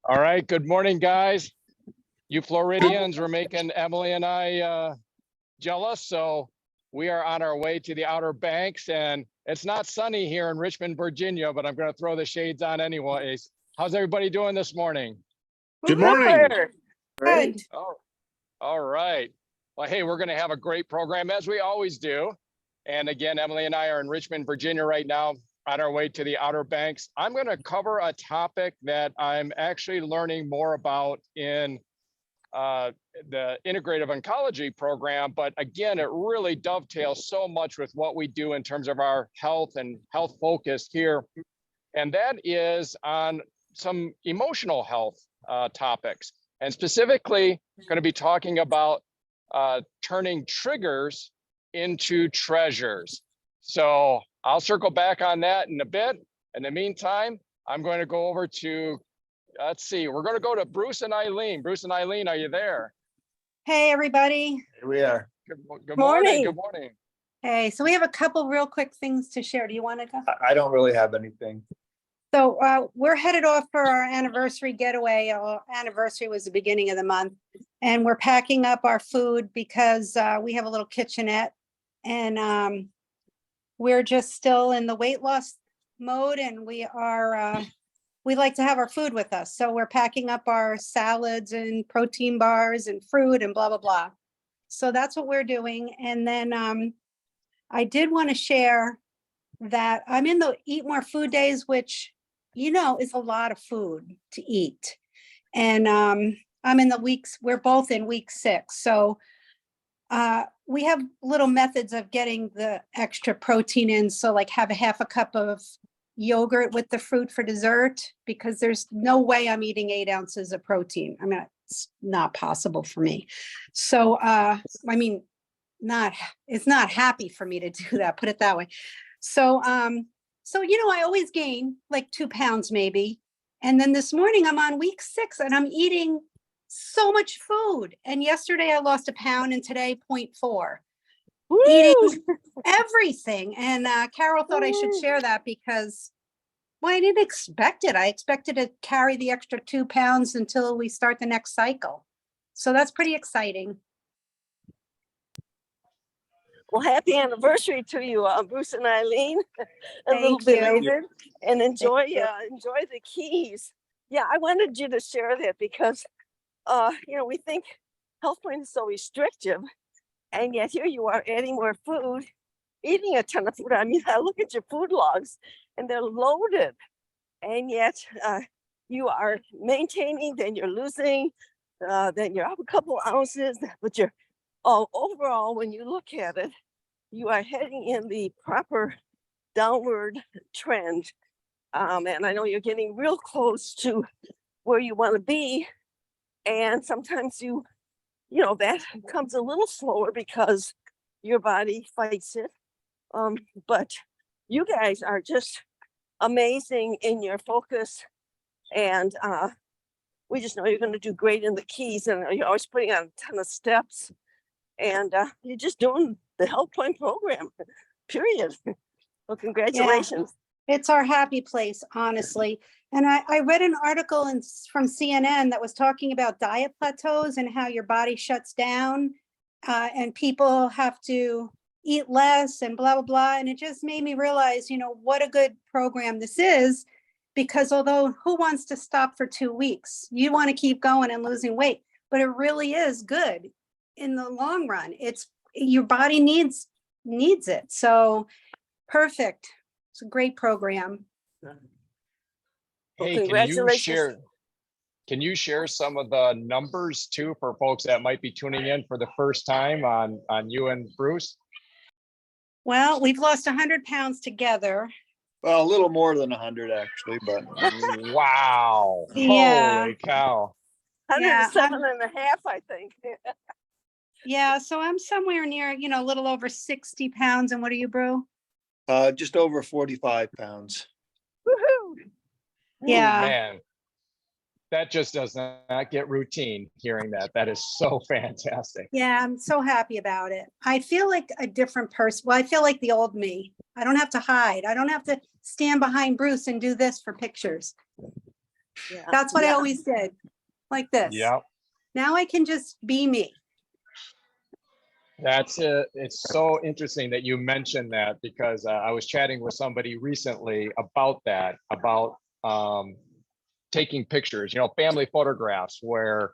All right, good morning, guys. You Floridians were making Emily and I jealous, so we are on our way to the Outer Banks, and it's not sunny here in Richmond, Virginia, but I'm going to throw the shades on anyways. How's everybody doing this morning? Good morning. Good. Oh, all right. Well, hey, we're going to have a great program as we always do. And again, Emily and I are in Richmond, Virginia right now on our way to the Outer Banks. I'm going to cover a topic that I'm actually learning more about in the integrative oncology program. But again, it really dovetails so much with what we do in terms of our health and health focus here. And that is on some emotional health topics. And specifically going to be talking about turning triggers into treasures. So I'll circle back on that in a bit. In the meantime, I'm going to go over to, let's see, we're going to go to Bruce and Eileen. Bruce and Eileen, are you there? Hey, everybody. Here we are. Good morning. Good morning. Hey, so we have a couple real quick things to share. Do you want to go? I don't really have anything. So we're headed off for our anniversary getaway. Our anniversary was the beginning of the month. And we're packing up our food because we have a little kitchenette. And we're just still in the weight loss mode. And we like to have our food with us. So we're packing up our salads and protein bars and fruit and blah, blah, blah. So that's what we're doing. And then I did want to share that I'm in the Eat More Food Days, which, you know, is a lot of food to eat. And I'm in the weeks, we're both in week 6. So we have little methods of getting the extra protein in. So like have a half a cup of yogurt with the fruit for dessert, because there's no way I'm eating 8 ounces of protein. I mean, it's not possible for me. So, I mean, it's not happy for me to do that, put it that way. So, you know, I always gain like 2 pounds maybe. And then this morning I'm on week 6 and I'm eating so much food. And yesterday I lost 1 pound and today 0.4. Eating everything. And Carol thought I should share that because, well, I didn't expect it. I expected to carry the extra 2 pounds until we start the next cycle. So that's pretty exciting. Well, happy anniversary to you, Bruce and Eileen. Thank you. Later, and enjoy the keys. Yeah, I wanted you to share that because, you know, we think HealthPointe is so restrictive, and yet here you are adding more food, eating a ton of food. I mean, I look at your food logs, and they're loaded, and yet you are maintaining. Then you're losing, then you're up a couple ounces, but you're overall, when you look at it, you are heading in the proper downward trend. And I know you're getting real close to where you want to be. And sometimes you know, that comes a little slower because your body fights it. But you guys are just amazing in your focus. And we just know you're going to do great in the keys. And you're always putting on a ton of steps. And you're just doing the HealthPointe program, period. Well, congratulations. Yeah, it's our happy place, honestly. And I read an article from CNN that was talking about diet plateaus and how your body shuts down and people have to eat less and blah, blah, blah. And it just made me realize, you know, what a good program this is, because although who wants to stop for 2 weeks? You want to keep going and losing weight, but it really is good. In the long run, it's your body needs it. So perfect. It's a great program. Hey, Congratulations. can you share some of the numbers too for folks that might be tuning in for the first time on you and Bruce? Well, we've lost 100 pounds together. Well, a little more than 100 actually, but Wow. Yeah. Holy cow. 107 and a half, I think. Yeah, so I'm somewhere near, you know, a little over 60 pounds. And what are you, Brew? just over 45 pounds. Woohoo! Yeah. Ooh, man, that just does not get routine hearing that. That is so fantastic. Yeah, I'm so happy about it. I feel like a different person. Well, I feel like the old me. I don't have to hide. I don't have to stand behind Bruce and do this for pictures. Yeah. That's what I Yeah. always did, like this. Yeah, Now I can just be me. that's it. It's so interesting that you mentioned that because I was chatting with somebody recently about that, about taking pictures, family photographs where,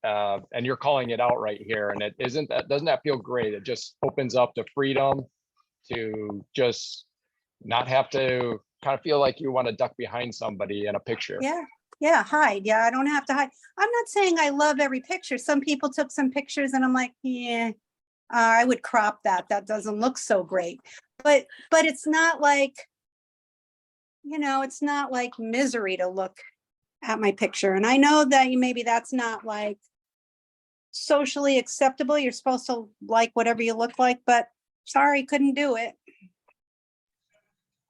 and you're calling it out right here. And it isn't that, doesn't that feel great? It just opens up the freedom to just not have to kind of feel like you want to duck behind somebody in a picture. Yeah, hide. Yeah, I don't have to hide. I'm not saying I love every picture. Some people took some pictures and I'm like, yeah, I would crop that. That doesn't look so great. But it's not like, it's not like misery to look at my picture. And I know that maybe that's not like socially acceptable. You're supposed to like whatever you look like, but sorry, couldn't do it.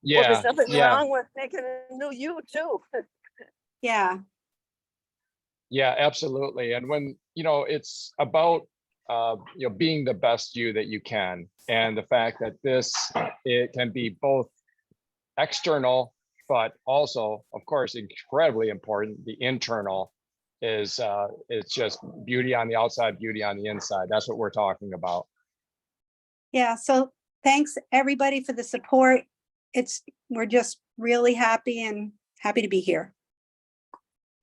Well, Yeah, there's nothing yeah, wrong with making a new you too. Yeah. yeah, absolutely. And when, it's about, being the best you that you can. And the fact that it can be both external, but also, of course, incredibly important. The internal is, it's just beauty on the outside, beauty on the inside. That's what we're talking about. Yeah. So thanks everybody for the support. We're just really happy to be here.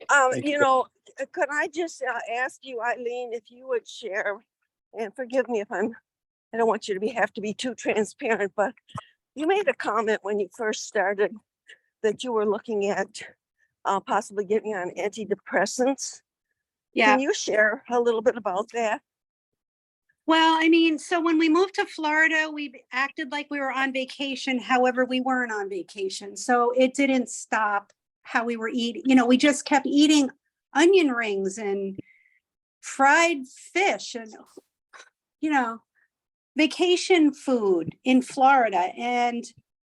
Thank you. Could I just ask you, Eileen, if you would share, and forgive me if I don't want you to have to be too transparent, but you made a comment when you first started that you were looking at possibly getting on antidepressants. Yeah. Can you share a little bit about that? Well, so when we moved to Florida, we acted like we were on vacation. However, we weren't on vacation. So it didn't stop how we were eating. We just kept eating onion rings and fried fish and, vacation food in Florida. And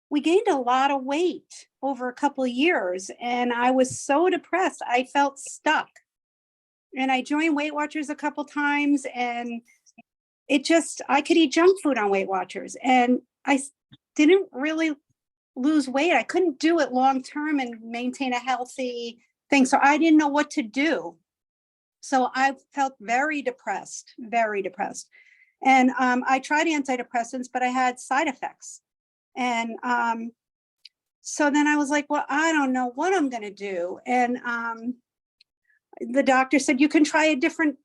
we gained a lot of weight over a couple of years. And I was so depressed. I felt stuck. And I joined Weight Watchers a couple times, and I could eat junk food on Weight Watchers, and I didn't really lose weight. I couldn't do it long term and maintain a healthy thing. So I didn't know what to do. So I felt very depressed. And I tried antidepressants, but I had side effects. And so then I was like, well, I don't know what I'm going to do. And the doctor said, you can try a different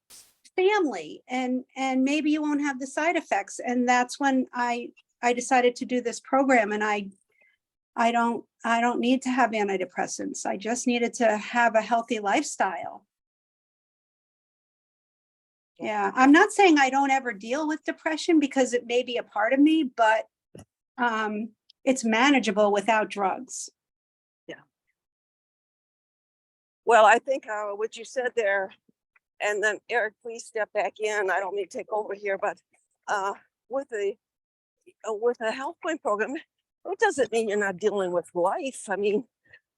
family and maybe you won't have the side effects. And that's when I decided to do this program. And I don't need to have antidepressants. I just needed to have a healthy lifestyle. Yeah, I'm not saying I don't ever deal with depression because it may be a part of me, but it's manageable without drugs. Yeah. Well, I think what you said there, and then Eric, please step back in. I don't mean to take over here, but with a HealthPointe program, it doesn't mean you're not dealing with life.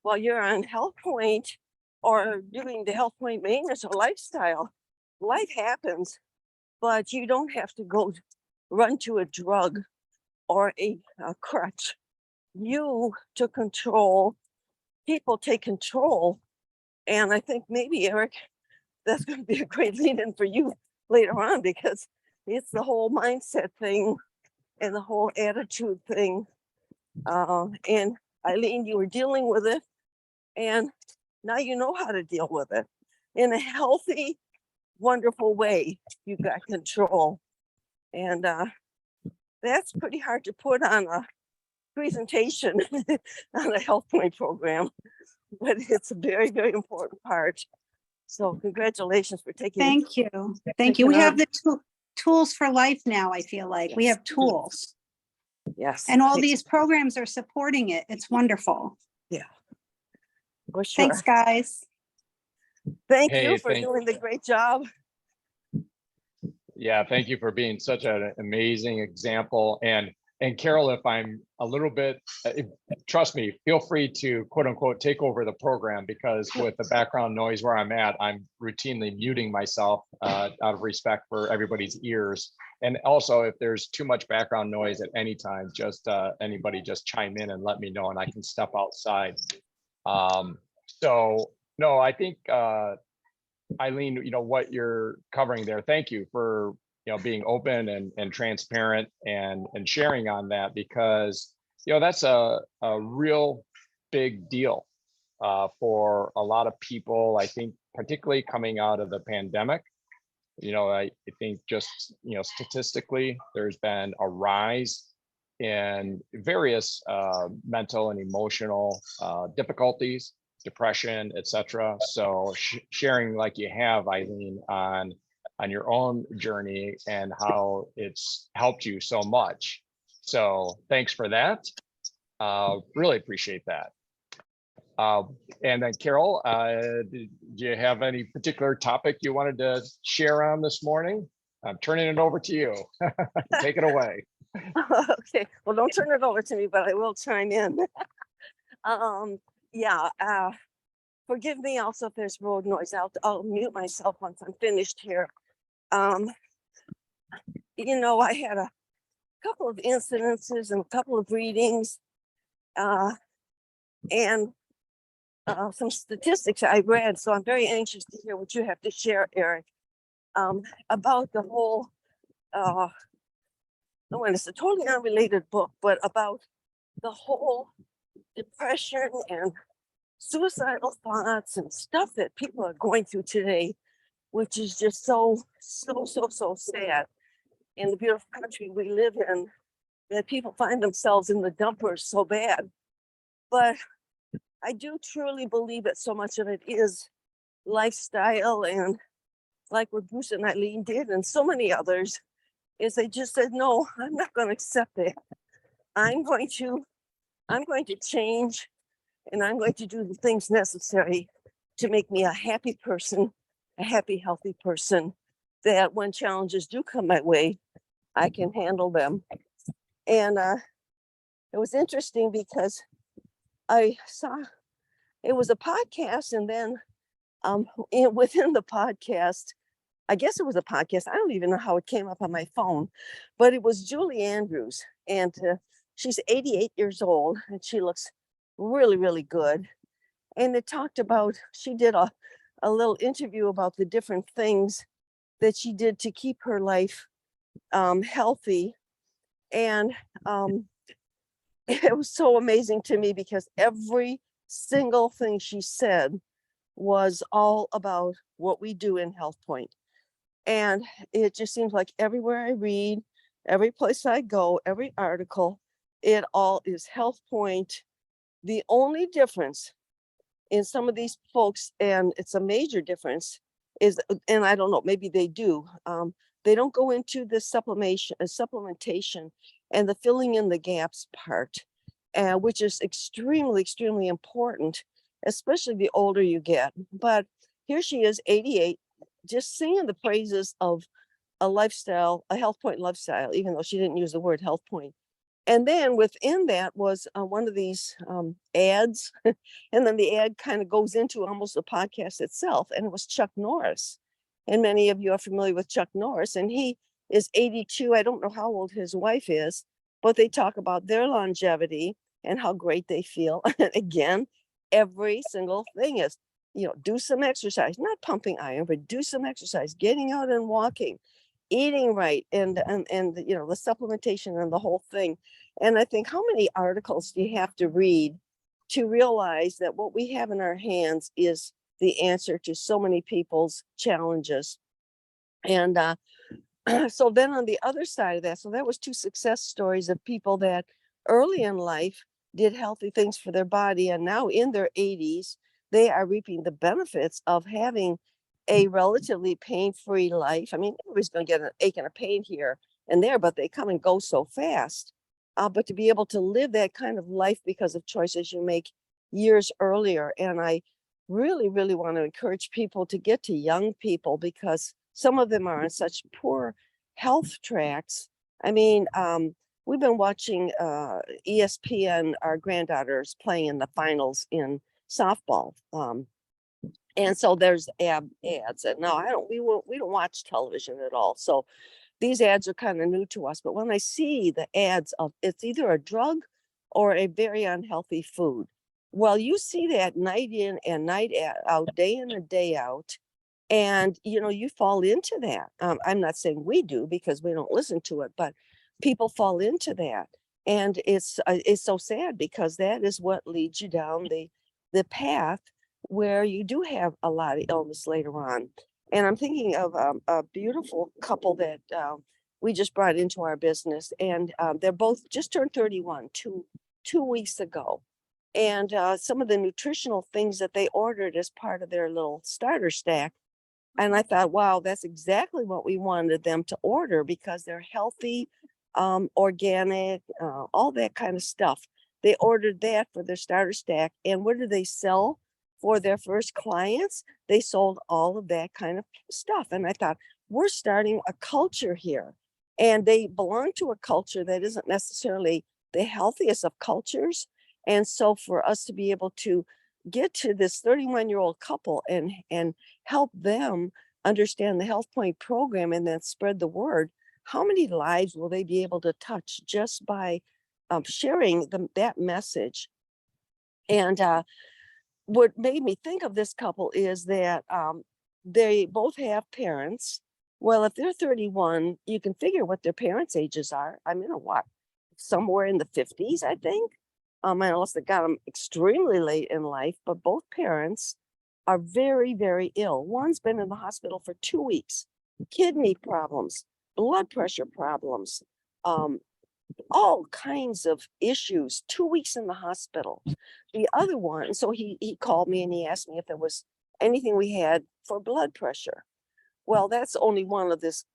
While you're on HealthPointe or doing the HealthPointe maintenance or lifestyle, life happens, but you don't have to go run to a drug or a crutch. You took control. People take control. And I think maybe, Eric, that's going to be a great lead-in for you later on, because it's the whole mindset thing and the whole attitude thing. And Eileen, you were dealing with it, and now you know how to deal with it in a healthy, wonderful way. You got control. And that's pretty hard to put on a presentation on a HealthPointe program, but it's a very, very important part. So congratulations for taking Thank you. Thank you. We have the tools for life now. I feel like we have tools. Yes. And all these programs are supporting it. It's wonderful. Yeah. For sure. Thanks, guys. Thank you for doing the great job. Yeah, thank you for being such an amazing example. And Carol, if I'm a little bit, trust me, feel free to quote unquote take over the program, because with the background noise where I'm at, I'm routinely muting myself out of respect for everybody's ears. And also, if there's too much background noise at any time, just anybody just chime in and let me know, and I can step outside. So no, I think Eileen, what you're covering there. Thank you for being open and transparent and sharing on that, because that's a real big deal for a lot of people. I think particularly coming out of the pandemic. I think just, statistically, there's been a rise in various mental and emotional difficulties, depression, etc. So sharing like you have, Eileen, on your own journey and how it's helped you so much. So thanks for that. Really appreciate that. And then Carol, do you have any particular topic you wanted to share on this morning? I'm turning it over to you. Take it away. Okay, well, don't turn it over to me, but I will chime in. Forgive me also if there's road noise. I'll mute myself once I'm finished here. I had a couple of incidences and a couple of readings and some statistics I read. So I'm very anxious to hear what you have to share, Eric, about the whole, it's a totally unrelated book, but about the whole depression and suicidal thoughts and stuff that people are going through today, which is just so sad in the beautiful country we live in, that people find themselves in the dumpers so bad. But I do truly believe that so much of it is lifestyle, and like what Bruce and Eileen did and so many others, is they just said, no, I'm not going to accept that. I'm going to change, and I'm going to do the things necessary to make me a happy person, a happy, healthy person, that when challenges do come my way, I can handle them. And it was interesting because I saw it was a podcast, and then within the podcast, I guess it was a podcast. I don't even know how it came up on my phone, but it was Julie Andrews, and she's 88 years old, and she looks really, really good. And it talked about, she did a little interview about the different things that she did to keep her life healthy. And it was so amazing to me because every single thing she said was all about what we do in HealthPointe. And it just seems like everywhere I read, every place I go, every article, it all is HealthPointe. The only difference in some of these folks, and it's a major difference, is, and I don't know, maybe they do, they don't go into the supplementation and the filling in the gaps part, which is extremely, extremely important, especially the older you get. But here she is, 88, just singing the praises of a lifestyle, a HealthPointe lifestyle, even though she didn't use the word HealthPointe. And then within that was one of these ads. And then the ad kind of goes into almost the podcast itself. And it was Chuck Norris. And many of you are familiar with Chuck Norris. And he is 82. I don't know how old his wife is, but they talk about their longevity and how great they feel. And again, every single thing is, do some exercise, not pumping iron, but do some exercise, getting out and walking, eating right, and the supplementation and the whole thing. And I think, how many articles do you have to read to realize that what we have in our hands is the answer to so many people's challenges? And so then on the other side of that, so that was 2 success stories of people that early in life did healthy things for their body, and now in their 80s, they are reaping the benefits of having a relatively pain-free life. I mean, everybody's going to get an ache and a pain here and there, but they come and go so fast. But to be able to live that kind of life because of choices you make years earlier. And I really, really want to encourage people to get to young people, because some of them are on such poor health tracks. I mean, we've been watching ESPN, our granddaughter's playing in the finals in softball. And so there's ads, and no, we don't watch television at all. So these ads are kind of new to us, but when I see the ads of it's either a drug or a very unhealthy food, well, you see that night in and night out, day in and day out. And, you fall into that. I'm not saying we do because we don't listen to it, but people fall into that. And it's so sad because that is what leads you down the path where you do have a lot of illness later on. And I'm thinking of a beautiful couple that we just brought into our business, and they're both just turned 31 two weeks ago. And some of the nutritional things that they ordered as part of their little starter stack. And I thought, wow, that's exactly what we wanted them to order because they're healthy, organic, all that kind of stuff. They ordered that for their starter stack. And what did they sell for their first clients? They sold all of that kind of stuff. And I thought, we're starting a culture here. And they belong to a culture that isn't necessarily the healthiest of cultures. And so for us to be able to get to this 31-year-old couple and help them understand the HealthPointe program and then spread the word, how many lives will they be able to touch just by sharing that message? And what made me think of this couple is that they both have parents. Well, if they're 31, you can figure what their parents' ages are. I mean, what? Somewhere in the 50s, I think. Unless they got them extremely late in life, but both parents are very, very ill. One's been in the hospital for 2 weeks, kidney problems, blood pressure problems, all kinds of issues, 2 weeks in the hospital. The other one, so he called me and he asked me if there was anything we had for blood pressure. Well, that's only one of this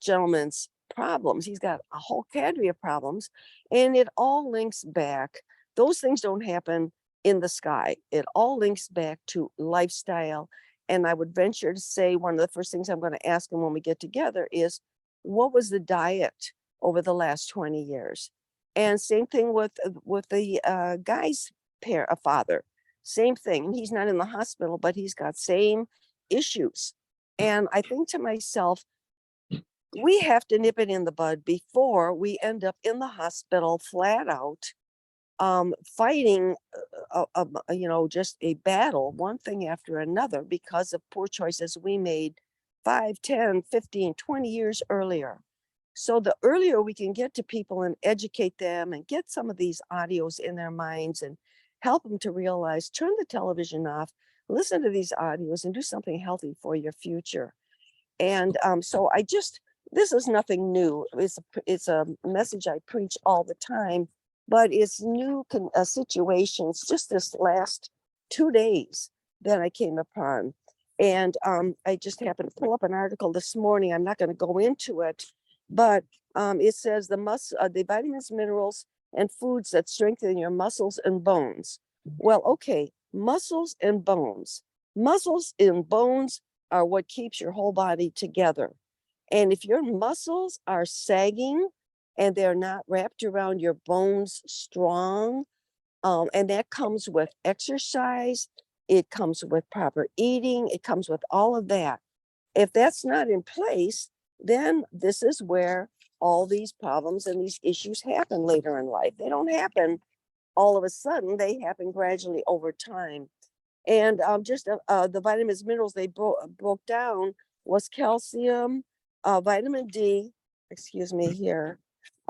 gentleman's problems. He's got a whole cadre of problems, and it all links back. Those things don't happen in the sky. It all links back to lifestyle. And I would venture to say one of the first things I'm going to ask him when we get together is, what was the diet over the last 20 years? And same thing with the guy's father. Same thing. And he's not in the hospital, but he's got same issues. And I think to myself, we have to nip it in the bud before we end up in the hospital flat out, fighting, just a battle, one thing after another, because of poor choices we made 5, 10, 15, 20 years earlier. So the earlier we can get to people and educate them and get some of these audios in their minds and help them to realize, turn the television off, listen to these audios and do something healthy for your future. And so this is nothing new. It's a message I preach all the time. But it's new situations just this last 2 days that I came upon. And I just happened to pull up an article this morning. I'm not going to go into it, but it says the vitamins, minerals, and foods that strengthen your muscles and bones. Well, okay, muscles and bones. Muscles and bones are what keeps your whole body together. And if your muscles are sagging, and they're not wrapped around your bones strong. And that comes with exercise. It comes with proper eating. It comes with all of that. If that's not in place, then this is where all these problems and these issues happen later in life. They don't happen all of a sudden. They happen gradually over time. And the vitamins, minerals they broke down was calcium, vitamin D, excuse me here.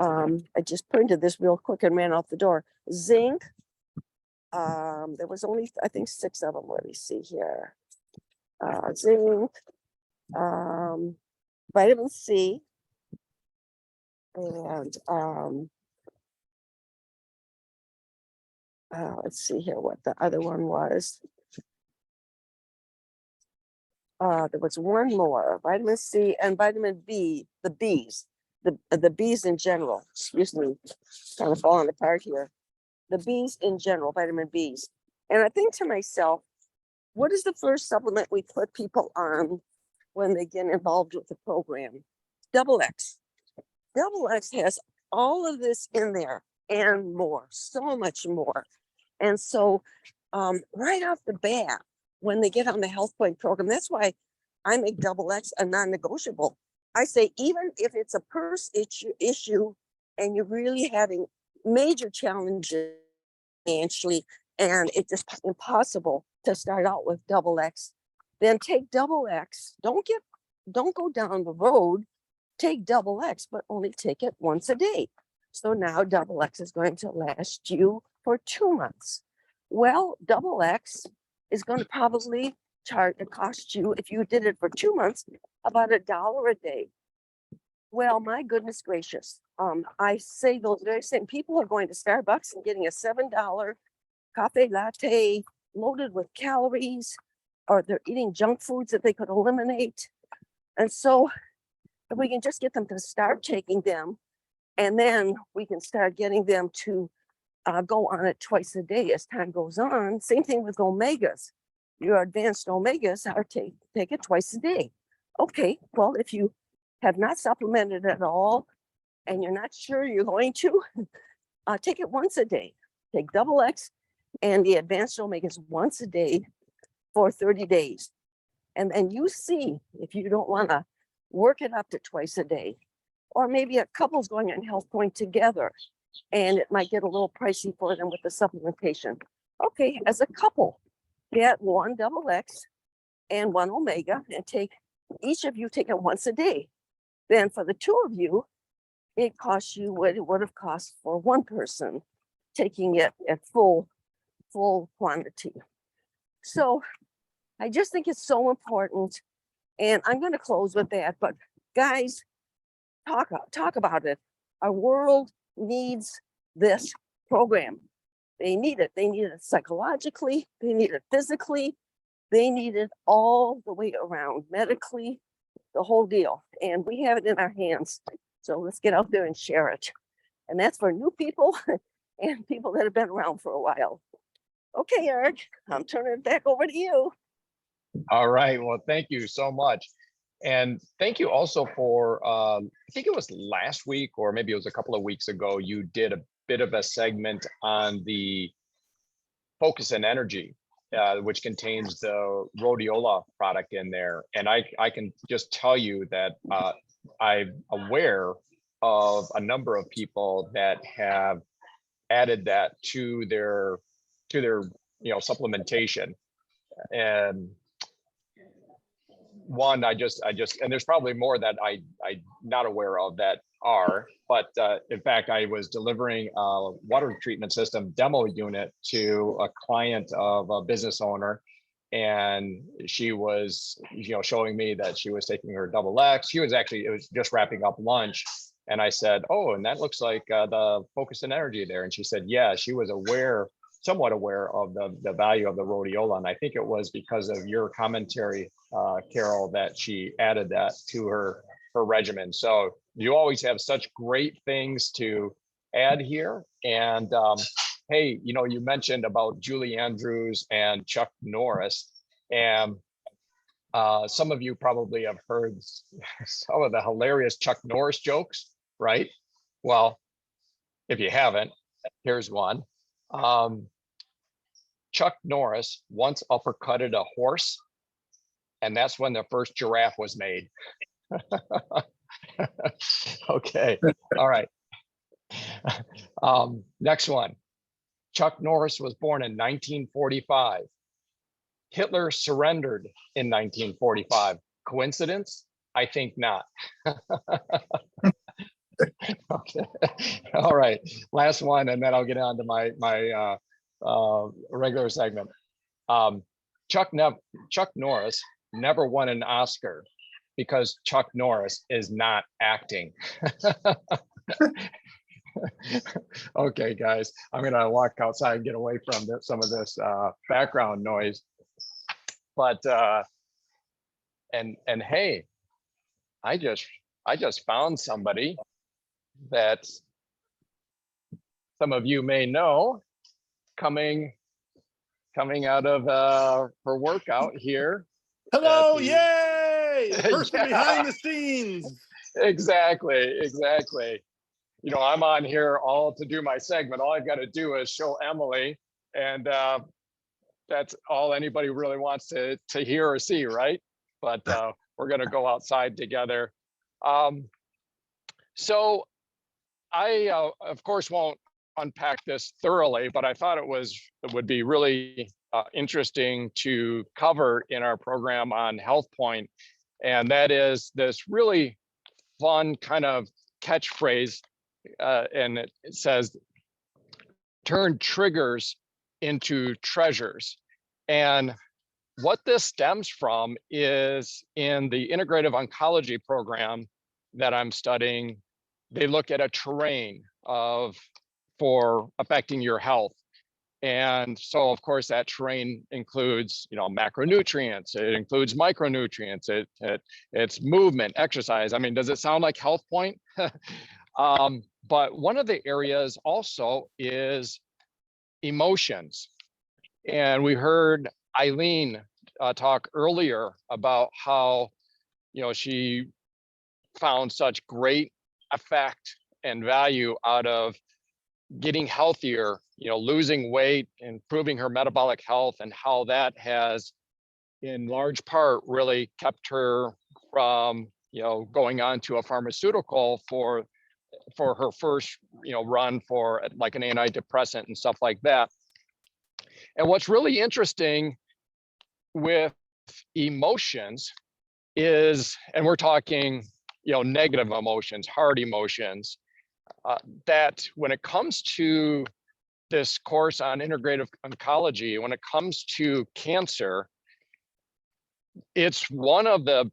I just printed this real quick and ran out the door. Zinc. There was only, I think, 6 of them. Let me see here. Zinc, vitamin C, and let's see here what the other one was. There was one more, vitamin C and vitamin B, the Bs. The Bs in general, excuse me, kind of falling apart here. The Bs in general, vitamin Bs. And I think to myself, what is the first supplement we put people on when they get involved with the program? Double X. Double X has all of this in there and more, so much more. And so right off the bat, when they get on the HealthPointe program, that's why I make Double X a non-negotiable. I say, even if it's a purse issue and you're really having major challenges financially, and it's just impossible to start out with double X, then take double X. Don't go down the road, take double X, but only take it once a day. So now double X is going to last you for 2 months. Well, double X is going to probably cost you, if you did it for 2 months, about $1 a day. Well, my goodness gracious. I say those very same people are going to Starbucks and getting a $7 cafe latte loaded with calories, or they're eating junk foods that they could eliminate. And so if we can just get them to start taking them, and then we can start getting them to go on it twice a day as time goes on. Same thing with omegas. Your advanced omegas are take it twice a day. Okay, well, if you have not supplemented at all and you're not sure you're going to, take it once a day. Take double X and the advanced omegas once a day for 30 days. And then you see if you don't want to work it up to twice a day, or maybe a couple's going on HealthPointe together and it might get a little pricey for them with the supplementation. Okay, as a couple, get one double X and one omega and each of you take it once a day. Then for the two of you, it costs you what it would have cost for one person taking it at full quantity. So I just think it's so important. And I'm going to close with that. But guys, talk about it. Our world needs this program. They need it. They need it psychologically. They need it physically. They need it all the way around, medically, the whole deal. And we have it in our hands. So let's get out there and share it. And that's for new people and people that have been around for a while. Okay, Eric, I'm turning it back over to you. All right. Well, thank you so much. And thank you also for, I think it was last week, or maybe it was a couple of weeks ago, you did a bit of a segment on the Focus and Energy, which contains the rhodiola product in there. And I can just tell you that I'm aware of a number of people that have added that to their supplementation. And one, I just, and there's probably more that I'm not aware of that are, but in fact, I was delivering a water treatment system demo unit to a client of a business owner. And she was, showing me that she was taking her double X. It was just wrapping up lunch. And I said, oh, and that looks like the Focus and Energy there. And she said, yeah, she was somewhat aware of the value of the rhodiola. And I think it was because of your commentary, Carol, that she added that to her regimen. So you always have such great things to add here. And hey, you mentioned about Julie Andrews and Chuck Norris. And some of you probably have heard some of the hilarious Chuck Norris jokes, right? Well, if you haven't, here's one. Chuck Norris once uppercutted a horse, and that's when the first giraffe was made. Okay, all right. Next one. Chuck Norris was born in 1945. Hitler surrendered in 1945. Coincidence? I think not. Okay. All right. Last one, and then I'll get on to my regular segment. Chuck Norris never won an Oscar because Chuck Norris is not acting. Okay, guys, I'm gonna walk outside and get away from some of this background noise. But and hey, I just found somebody that some of you may know coming out of her workout here. Hello, yay! The person behind the scenes. Exactly. I'm on here all to do my segment. All I've got to do is show Emily, and that's all anybody really wants to hear or see, right? But we're going to go outside together So I, of course, won't unpack this thoroughly, but I thought it would be really interesting to cover in our program on HealthPointe, and that is this really fun kind of catchphrase, and it says, "Turn triggers into treasures." And what this stems from is in the integrative oncology program that I'm studying, they look at a terrain for affecting your health. And so, of course, that terrain includes, macronutrients, it includes micronutrients, it's movement, exercise. I mean, does it sound like HealthPointe? But one of the areas also is emotions. And we heard Eileen talk earlier about how, she found such great effect and value out of getting healthier, losing weight, improving her metabolic health, and how that has in large part really kept her from, going on to a pharmaceutical for her first, run for like an antidepressant and stuff like that. And what's really interesting with emotions is, and we're talking, negative emotions, hard emotions, that when it comes to this course on integrative oncology, when it comes to cancer, it's one of the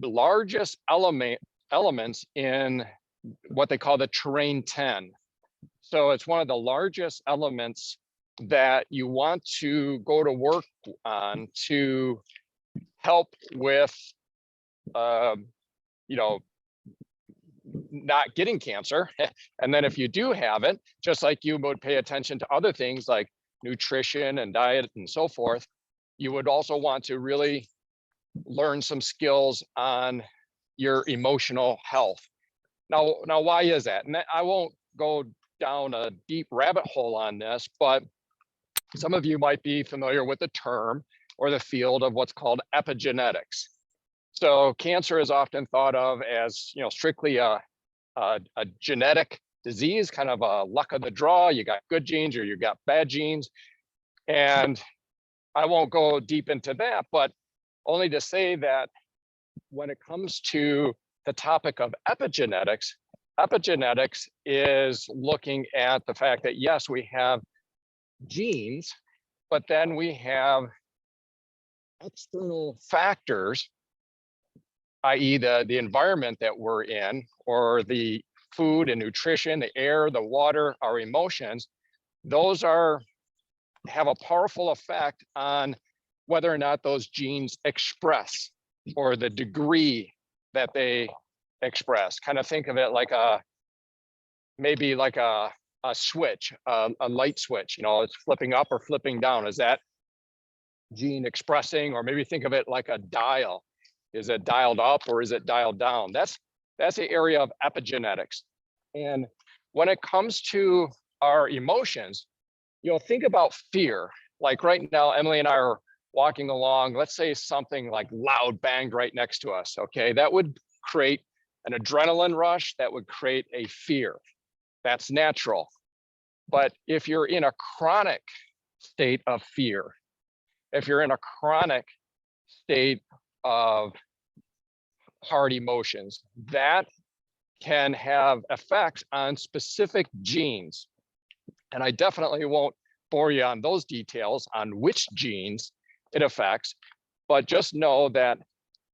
largest elements in what they call the terrain 10. So it's one of the largest elements that you want to go to work on to help with, not getting cancer. And then if you do have it, just like you would pay attention to other things like nutrition and diet and so forth, you would also want to really learn some skills on your emotional health. Now, why is that? And I won't go down a deep rabbit hole on this, but some of you might be familiar with the term or the field of what's called epigenetics. So cancer is often thought of as, strictly a genetic disease, kind of a luck of the draw. You got good genes or you got bad genes. And I won't go deep into that, but only to say that when it comes to the topic of epigenetics, epigenetics is looking at the fact that, yes, we have genes, but then we have external factors, i.e. the environment that we're in, or the food and nutrition, the air, the water, our emotions. Those have a powerful effect on whether or not those genes express, or the degree that they express. Kind of think of it like maybe like a switch, a light switch, it's flipping up or flipping down. Is that gene expressing? Or maybe think of it like a dial. Is it dialed up or is it dialed down? That's the area of epigenetics. And when it comes to our emotions, think about fear. Like right now, Emily and I are walking along, let's say something like loud banged right next to us, okay? That would create an adrenaline rush, that would create a fear. That's natural. But if you're in a chronic state of fear, if you're in a chronic state of hard emotions, that can have effects on specific genes. And I definitely won't bore you on those details on which genes it affects, but just know that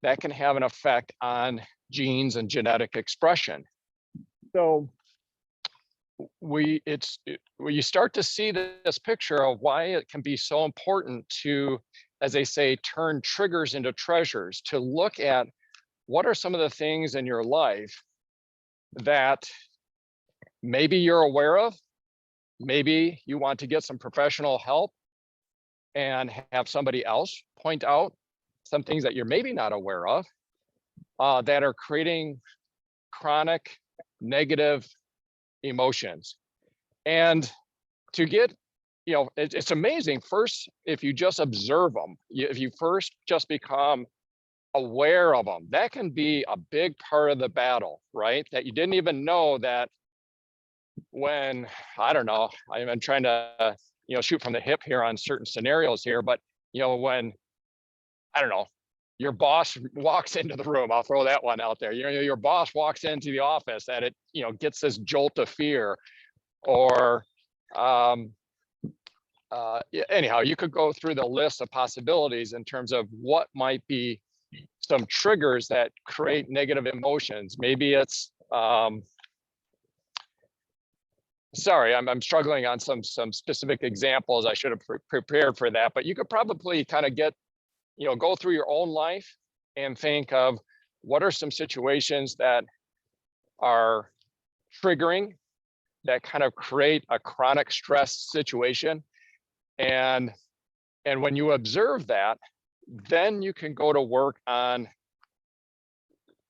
that can have an effect on genes and genetic expression. So you start to see this picture of why it can be so important to, as they say, turn triggers into treasures, to look at what are some of the things in your life that maybe you're aware of, maybe you want to get some professional help and have somebody else point out some things that you're maybe not aware of, that are creating chronic negative emotions. And to get, it's amazing. First, if you just observe them, if you first just become aware of them. That can be a big part of the battle, right? That you didn't even know that when, I don't know, I'm trying to, shoot from the hip here on certain scenarios here, but, when, I don't know, your boss walks into the room, I'll throw that one out there. Your boss walks into the office, that it, gets this jolt of fear, or, anyhow, you could go through the list of possibilities in terms of what might be some triggers that create negative emotions. Maybe it's, sorry, I'm struggling on some specific examples. I should have prepared for that, but you could probably kind of get, go through your own life and think of what are some situations that are triggering, that kind of create a chronic stress situation. And when you observe that, then you can go to work on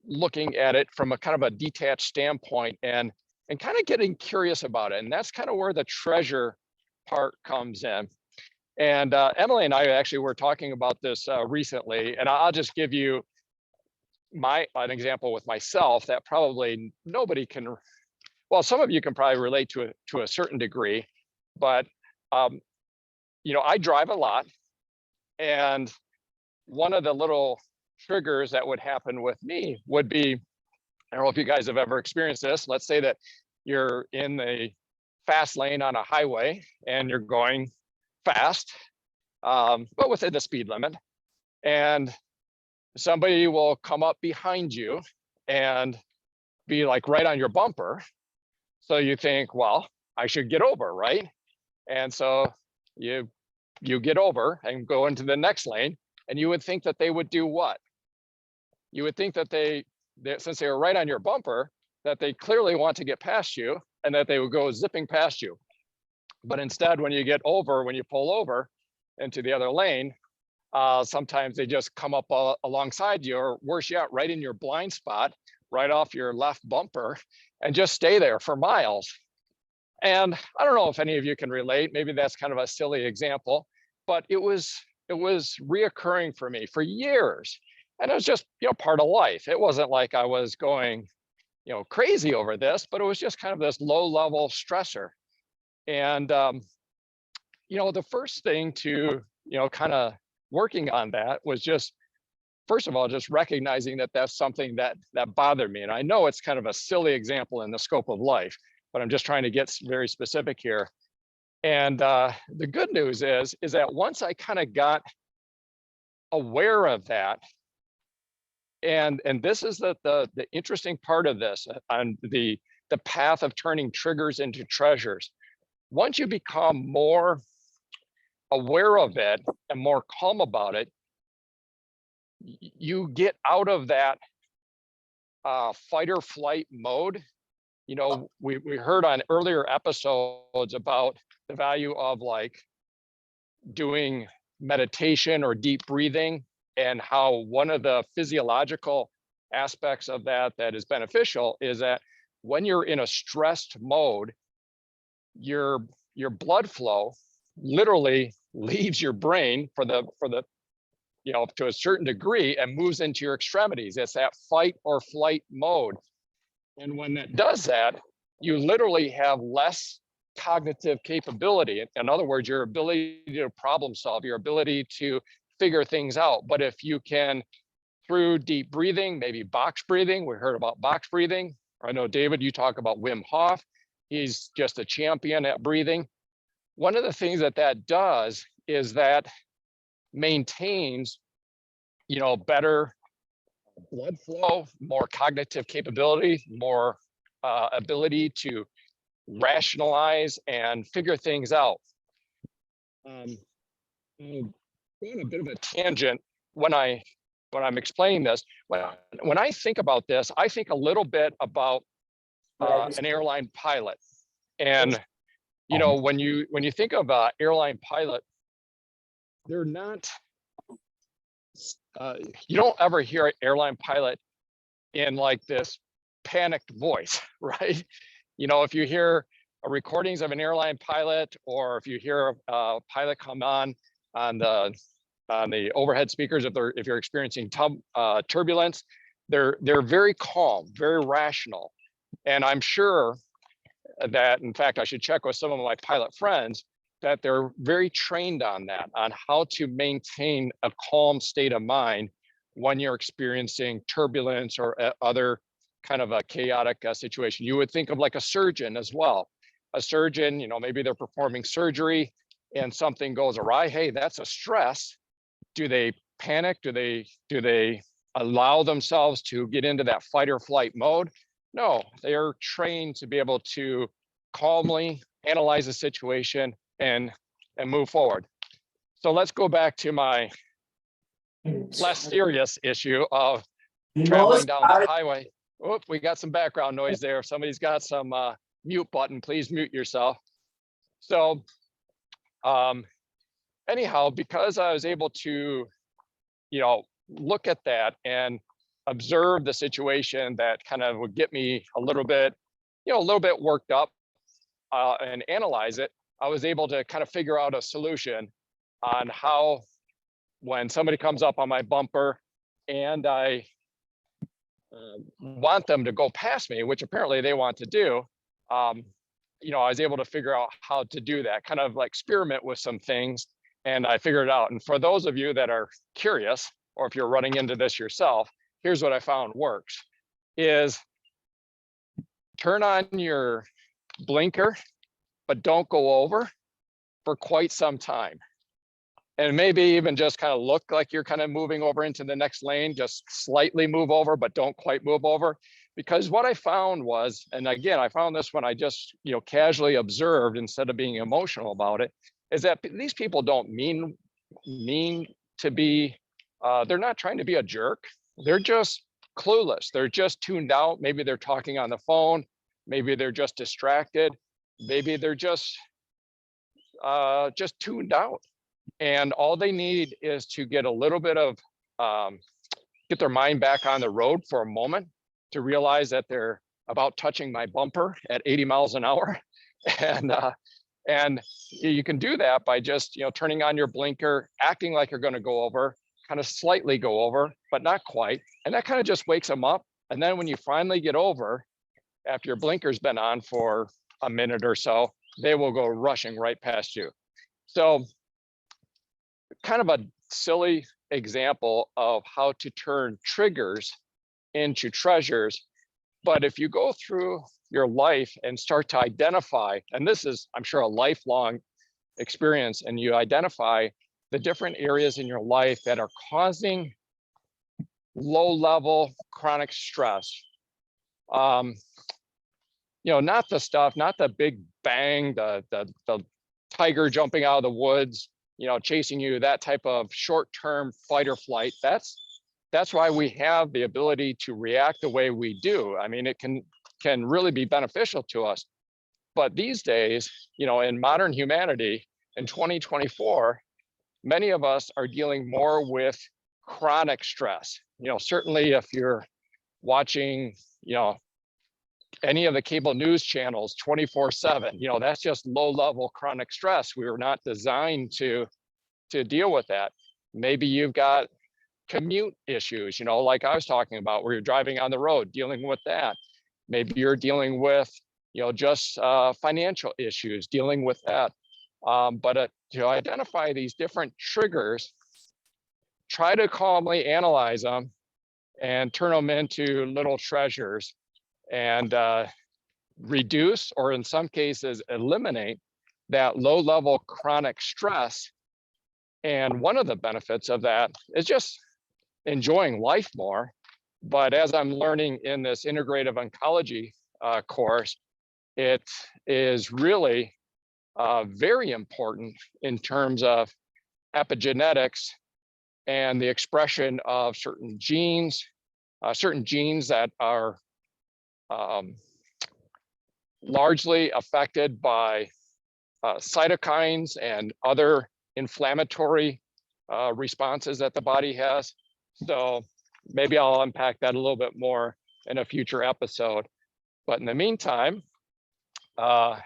looking at it from a kind of a detached standpoint and kind of getting curious about it. And that's kind of where the treasure part comes in. And Emily and I actually were talking about this recently, and I'll just give you an example with myself that probably nobody can, well, some of you can probably relate to a certain degree, but I drive a lot, and one of the little triggers that would happen with me would be, I don't know if you guys have ever experienced this. Let's say that you're in the fast lane on a highway and you're going fast, but within the speed limit, and somebody will come up behind you and be like right on your bumper. So you think, well, I should get over, right? And so you get over and go into the next lane, and you would think that they would do what? You would think that they since they were right on your bumper, that they clearly want to get past you and that they would go zipping past you. But instead, when you pull over into the other lane, sometimes they just come up alongside you, or worse yet, right in your blind spot, right off your left bumper, and just stay there for miles. And I don't know if any of you can relate. Maybe that's kind of a silly example, but it was reoccurring for me for years. And it was just, part of life. It wasn't like I was going, crazy over this, but it was just kind of this low level stressor. And, the first thing to, kind of working on that was just, first of all, just recognizing that that's something that bothered me. And I know it's kind of a silly example in the scope of life, but I'm just trying to get very specific here. And the good news is that once I kind of got aware of that, and this is the interesting part of this on the path of turning triggers into treasures. Once you become more aware of it and more calm about it, you get out of that fight or flight mode. We heard on earlier episodes about the value of like doing meditation or deep breathing, and how one of the physiological aspects of that is beneficial is that when you're in a stressed mode, your blood flow literally leaves your brain for the to a certain degree and moves into your extremities. It's that fight or flight mode. And when it does that, you literally have less cognitive capability. In other words, your ability to problem solve, your ability to figure things out. But if you can, through deep breathing, maybe box breathing, we heard about box breathing. I know, David, you talk about Wim Hof. He's just a champion at breathing. One of the things that does is that maintains, better blood flow, more cognitive capability, more ability to rationalize and figure things out. Going a bit of a tangent when I'm explaining this. When I think about this, I think a little bit about an airline pilot. And when you think of an airline pilot, they're not. You don't ever hear an airline pilot in like this panicked voice, right? If you hear recordings of an airline pilot, or if you hear a pilot come on the on the overhead speakers, if you're experiencing turbulence, they're very calm, very rational. And I'm sure that, in fact, I should check with some of my pilot friends, that they're very trained on that, on how to maintain a calm state of mind when you're experiencing turbulence or other kind of a chaotic situation. You would think of like a surgeon as well. A surgeon, maybe they're performing surgery and something goes awry. Hey, that's a stress. Do they panic? Do they allow themselves to get into that fight or flight mode? No, they are trained to be able to calmly analyze the situation and move forward. So let's go back to my less serious issue of traveling down the highway. Oh, we got some background noise there. If somebody's got some mute button, please mute yourself. So anyhow, because I was able to, look at that and observe the situation that kind of would get me a little bit worked up and analyze it, I was able to kind of figure out a solution on how, when somebody comes up on my bumper and I want them to go past me, which apparently they want to do, I was able to figure out how to do that, kind of like experiment with some things, and I figured it out. And for those of you that are curious, or if you're running into this yourself, here's what I found works, is turn on your blinker, but don't go over for quite some time. And maybe even just kind of look like you're kind of moving over into the next lane, just slightly move over, but don't quite move over. Because what I found was, and again, I found this when I just, casually observed instead of being emotional about it, is that these people don't mean to be, they're not trying to be a jerk. They're just clueless. They're just tuned out. Maybe they're talking on the phone. Maybe they're just distracted. Maybe they're just tuned out. And all they need is to get a little bit of, get their mind back on the road for a moment to realize that they're about touching my bumper at 80 miles an hour. And you can do that by just, turning on your blinker, acting like you're going to go over, kind of slightly go over, but not quite. And that kind of just wakes them up. And then when you finally get over, after your blinker's been on for a minute or so, they will go rushing right past you. So kind of a silly example of how to turn triggers into treasures. But if you go through your life and start to identify, and this is, I'm sure, a lifelong experience, and you identify the different areas in your life that are causing low-level chronic stress. Not the stuff, not the big bang, the tiger jumping out of the woods, chasing you, that type of short-term fight or flight. That's why we have the ability to react the way we do. I mean, it can really be beneficial to us. But these days, in modern humanity, in 2024, many of us are dealing more with chronic stress. Certainly if you're watching, any of the cable news channels 24/7, that's just low-level chronic stress. We were not designed to deal with that. Maybe you've got commute issues, like I was talking about, where you're driving on the road, dealing with that. Maybe you're dealing with, just financial issues, dealing with that. But to identify these different triggers, try to calmly analyze them and turn them into little treasures, and reduce, or in some cases eliminate, that low-level chronic stress. And one of the benefits of that is just enjoying life more. But as I'm learning in this integrative oncology course, it is really very important in terms of epigenetics and the expression of certain genes that are largely affected by cytokines and other inflammatory responses that the body has. So maybe I'll unpack that a little bit more in a future episode. But in the meantime, I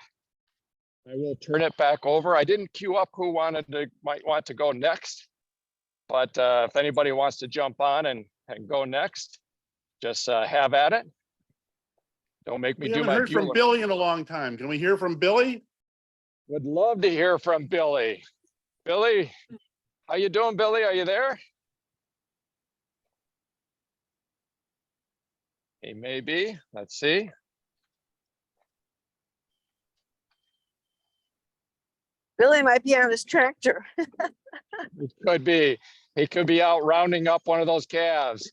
will turn it back over. I didn't queue up who might want to go next. but if anybody wants to jump on and go next, just have at it. Don't make me We do haven't my heard from Bueller. Billy in a long time. Can we hear from Billy? Would love to hear from Billy. Billy, how you doing, Billy? Are you there? He may be. Let's see. Billy might be on his tractor. It could be. He could be out rounding up one of those calves.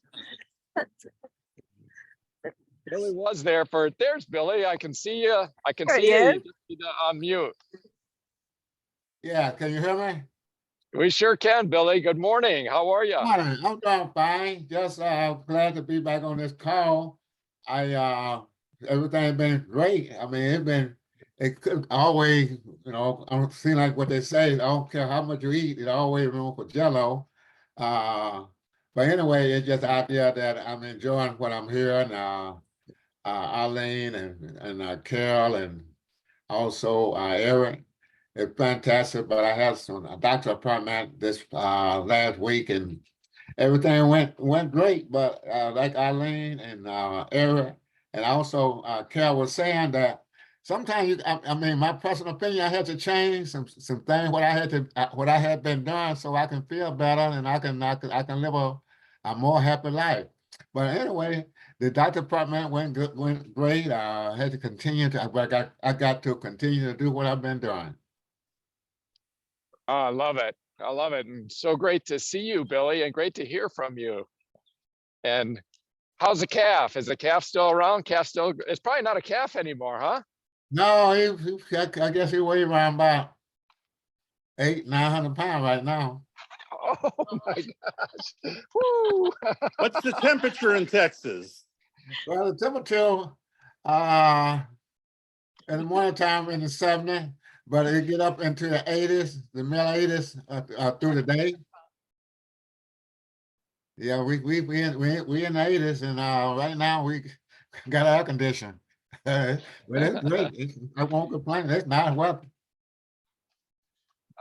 Billy was there for. There's Billy. I can see you. I can There see he you. is. You just need to unmute. Yeah, can you hear me? We sure can, Billy. Good morning. How are you? Morning, I'm doing fine. Just glad to be back on this call. Everything been great. I mean, it could always, I don't seem like what they say. I don't care how much you eat, it always room for Jello. But anyway, it's just out there that I'm enjoying what I'm hearing. Arlene and Carol and also Eric. It's fantastic, but I had a doctor appointment this last week and everything went great. But like Eileen and Eric and also Carol was saying that sometimes I mean, my personal opinion, I had to change some things what I had been doing so I can feel better and I can live a more happy life. But anyway, the doctor appointment went great. I had to continue to I got to continue to do what I've been doing. Oh, I love it. I love it. And so great to see you, Billy, and great to hear from you. And how's the calf? Is the calf still around? Calf still, it's probably not a calf anymore, huh? No, I guess he weighs around about 900 pounds right now. Oh my gosh. Woo. What's the temperature in Texas? Well, the temperature in the morning time in the 70s, but it get up into the 80s, the middle 80s through the day. Yeah, we in the 80s, and right now we got air conditioning. But it's great. I won't complain. It's nice weather.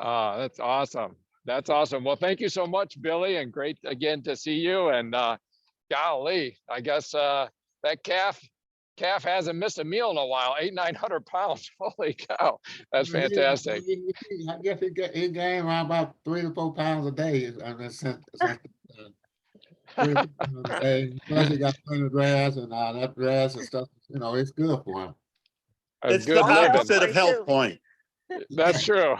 Oh, that's awesome. That's awesome. Well, thank you so much, Billy, and great again to see you. And golly, I guess that calf hasn't missed a meal in a while. 900 pounds. Holy cow. That's fantastic. I guess he gained around about 3 to 4 pounds a day. Since 3 to 4 pounds a day. Plus he got plenty of grass and that grass and stuff, it's good for him. It's Good the living. opposite of Health HealthPointe. That's true.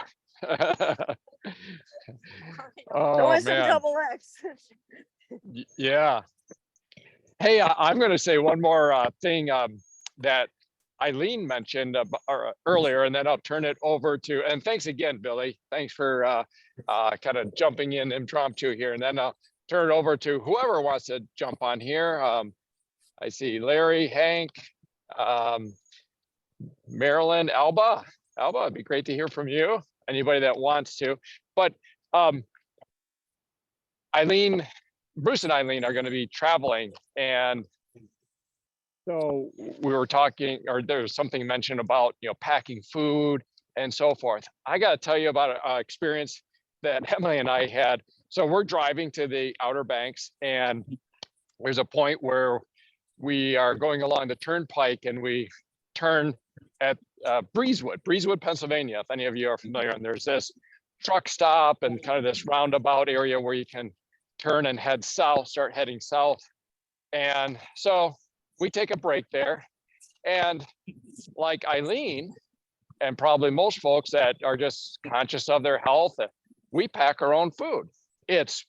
Oh Always some man. double X. Yeah. Hey, I'm going to say one more thing that Eileen mentioned earlier, and then I'll turn it over to, and thanks again, Billy. Thanks for kind of jumping in impromptu here, and then I'll turn it over to whoever wants to jump on here. I see Larry, Hank, Marilyn, Alba. Alba, it'd be great to hear from you. Anybody that wants to, but Eileen, Bruce and Eileen are going to be traveling, and so we were talking, or there was something mentioned about packing food and so forth. I got to tell you about an experience that Emily and I had. So we're driving to the Outer Banks, and there's a point where we are going along the turnpike, and we turn at Breezewood, Pennsylvania, if any of you are familiar. And there's this truck stop and kind of this roundabout area where you can turn and head south, start heading south. And so we take a break there. And like Eileen, and probably most folks that are just conscious of their health, we pack our own food. It's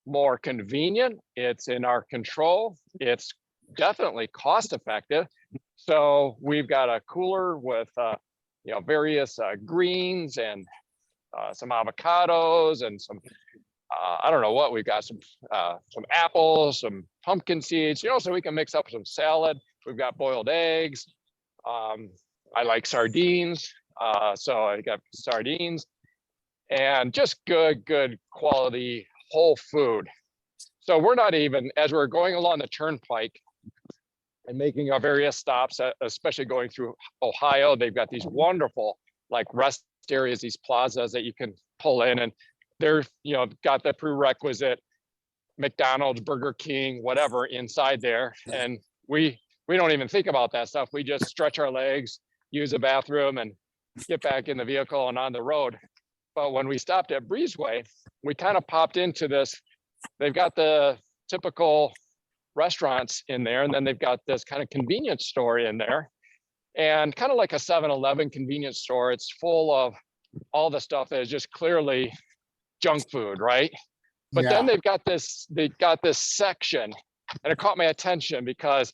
more convenient. It's in our control. It's definitely cost effective. So we've got a cooler with various greens and some avocados and some I don't know what we've got, some apples, some pumpkin seeds, so we can mix up some salad. We've got boiled eggs. I like sardines, so I got sardines and just good quality whole food. So we're not even, as we're going along the turnpike and making our various stops, especially going through Ohio, they've got these wonderful like rest areas, these plazas that you can pull in, and they're, got the prerequisite McDonald's, Burger King, whatever inside there. And we don't even think about that stuff. We just stretch our legs, use a bathroom, and get back in the vehicle and on the road. But when we stopped at Breezeway, we kind of popped into this. They've got the typical restaurants in there, and then they've got this kind of convenience store in there, and kind of like a 7-Eleven convenience store. It's full of all the stuff that is just clearly junk food, right? But then they've got this section, and it caught my attention because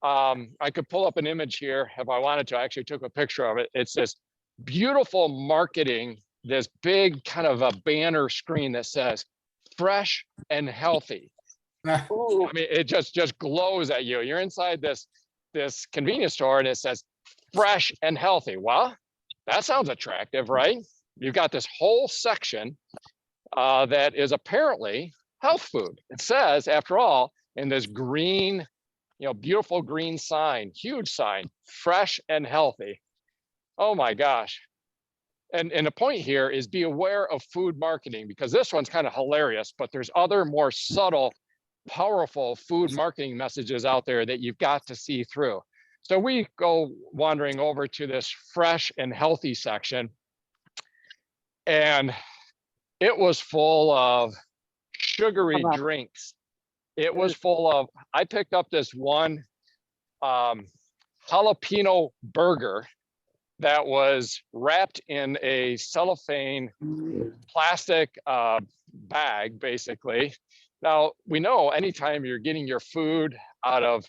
I could pull up an image here if I wanted to. I actually took a picture of it. It's this beautiful marketing, this big kind of a banner screen that says fresh and healthy. Ooh, I mean, it just glows at you. You're inside this convenience store and it says fresh and healthy. Well, that sounds attractive, right? You've got this whole section that is apparently health food. It says, after all, in this green, beautiful green sign, huge sign, fresh and healthy. Oh my gosh. And the point here is be aware of food marketing, because this one's kind of hilarious, but there's other more subtle, powerful food marketing messages out there that you've got to see through. So we go wandering over to this fresh and healthy section, and it was full of sugary drinks. It was full of, I picked up this one jalapeno burger that was wrapped in a cellophane plastic bag, basically. Now, we know anytime you're getting your food out of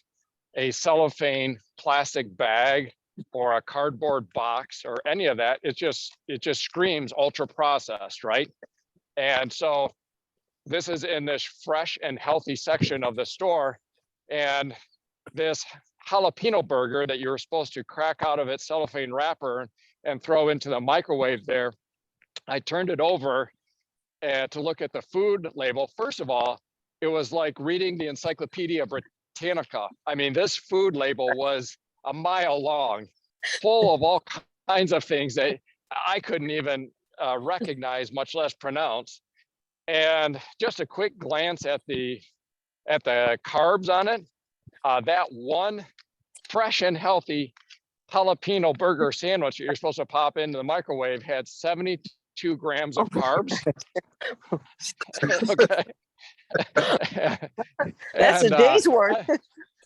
a cellophane plastic bag or a cardboard box or any of that, it just screams ultra processed, right? And so this is in this fresh and healthy section of the store. And this jalapeno burger that you were supposed to crack out of its cellophane wrapper and throw into the microwave there, I turned it over to look at the food label. First of all, it was like reading the Encyclopedia Britannica. I mean, this food label was a mile long, full of all kinds of things that I couldn't even recognize, much less pronounce. And just a quick glance at the carbs on it, that one fresh and healthy jalapeno burger sandwich that you're supposed to pop into the microwave had 72 grams of carbs. Okay. that's a day's worth.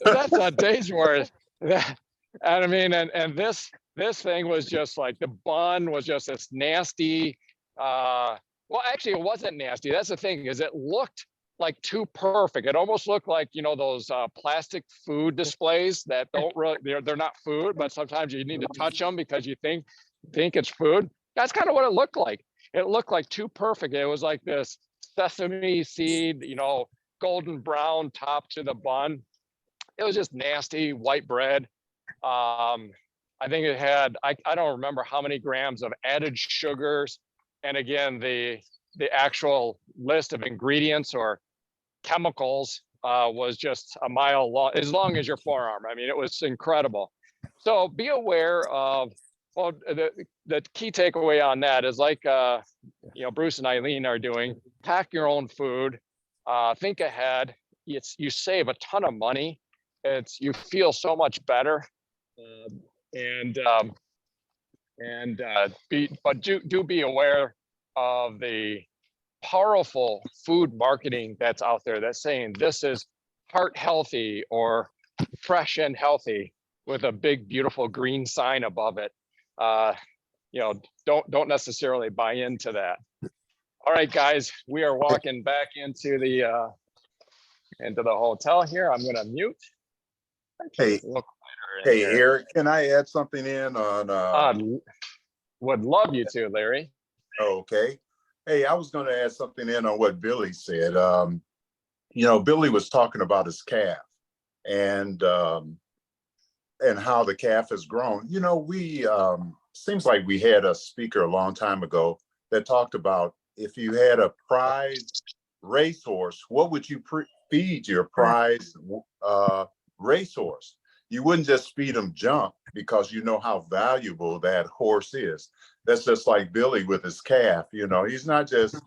That's a day's worth. And I mean, and this thing was just like, the bun was just this nasty, well, actually it wasn't nasty. That's the thing, is it looked like too perfect. It almost looked like, those plastic food displays that don't really, they're not food, but sometimes you need to touch them because you think it's food. That's kind of what it looked like. It looked like too perfect. It was like this sesame seed, golden brown top to the bun. It was just nasty white bread. I think it had, I don't remember how many grams of added sugars. And again, the actual list of ingredients or chemicals was just a mile long, as long as your forearm. I mean, it was incredible. So be aware of, well, the key takeaway on that is like, Bruce and Eileen are doing, pack your own food, think ahead. You save a ton of money. You feel so much better. But do be aware of the powerful food marketing that's out there that's saying this is heart healthy or fresh and healthy with a big beautiful green sign above it. Don't necessarily buy into that. All right, guys, we are walking back into the hotel here. I'm gonna mute. Hey, Eric, can I add something in on? Would love you to, Larry. Okay. Hey, I was going to add something in on what Billy said. Billy was talking about his calf and how the calf has grown. We seems like we had a speaker a long time ago that talked about if you had a prize racehorse, what would you feed your prize racehorse? You wouldn't just feed him junk because you know how valuable that horse is. That's just like Billy with his calf. He's not just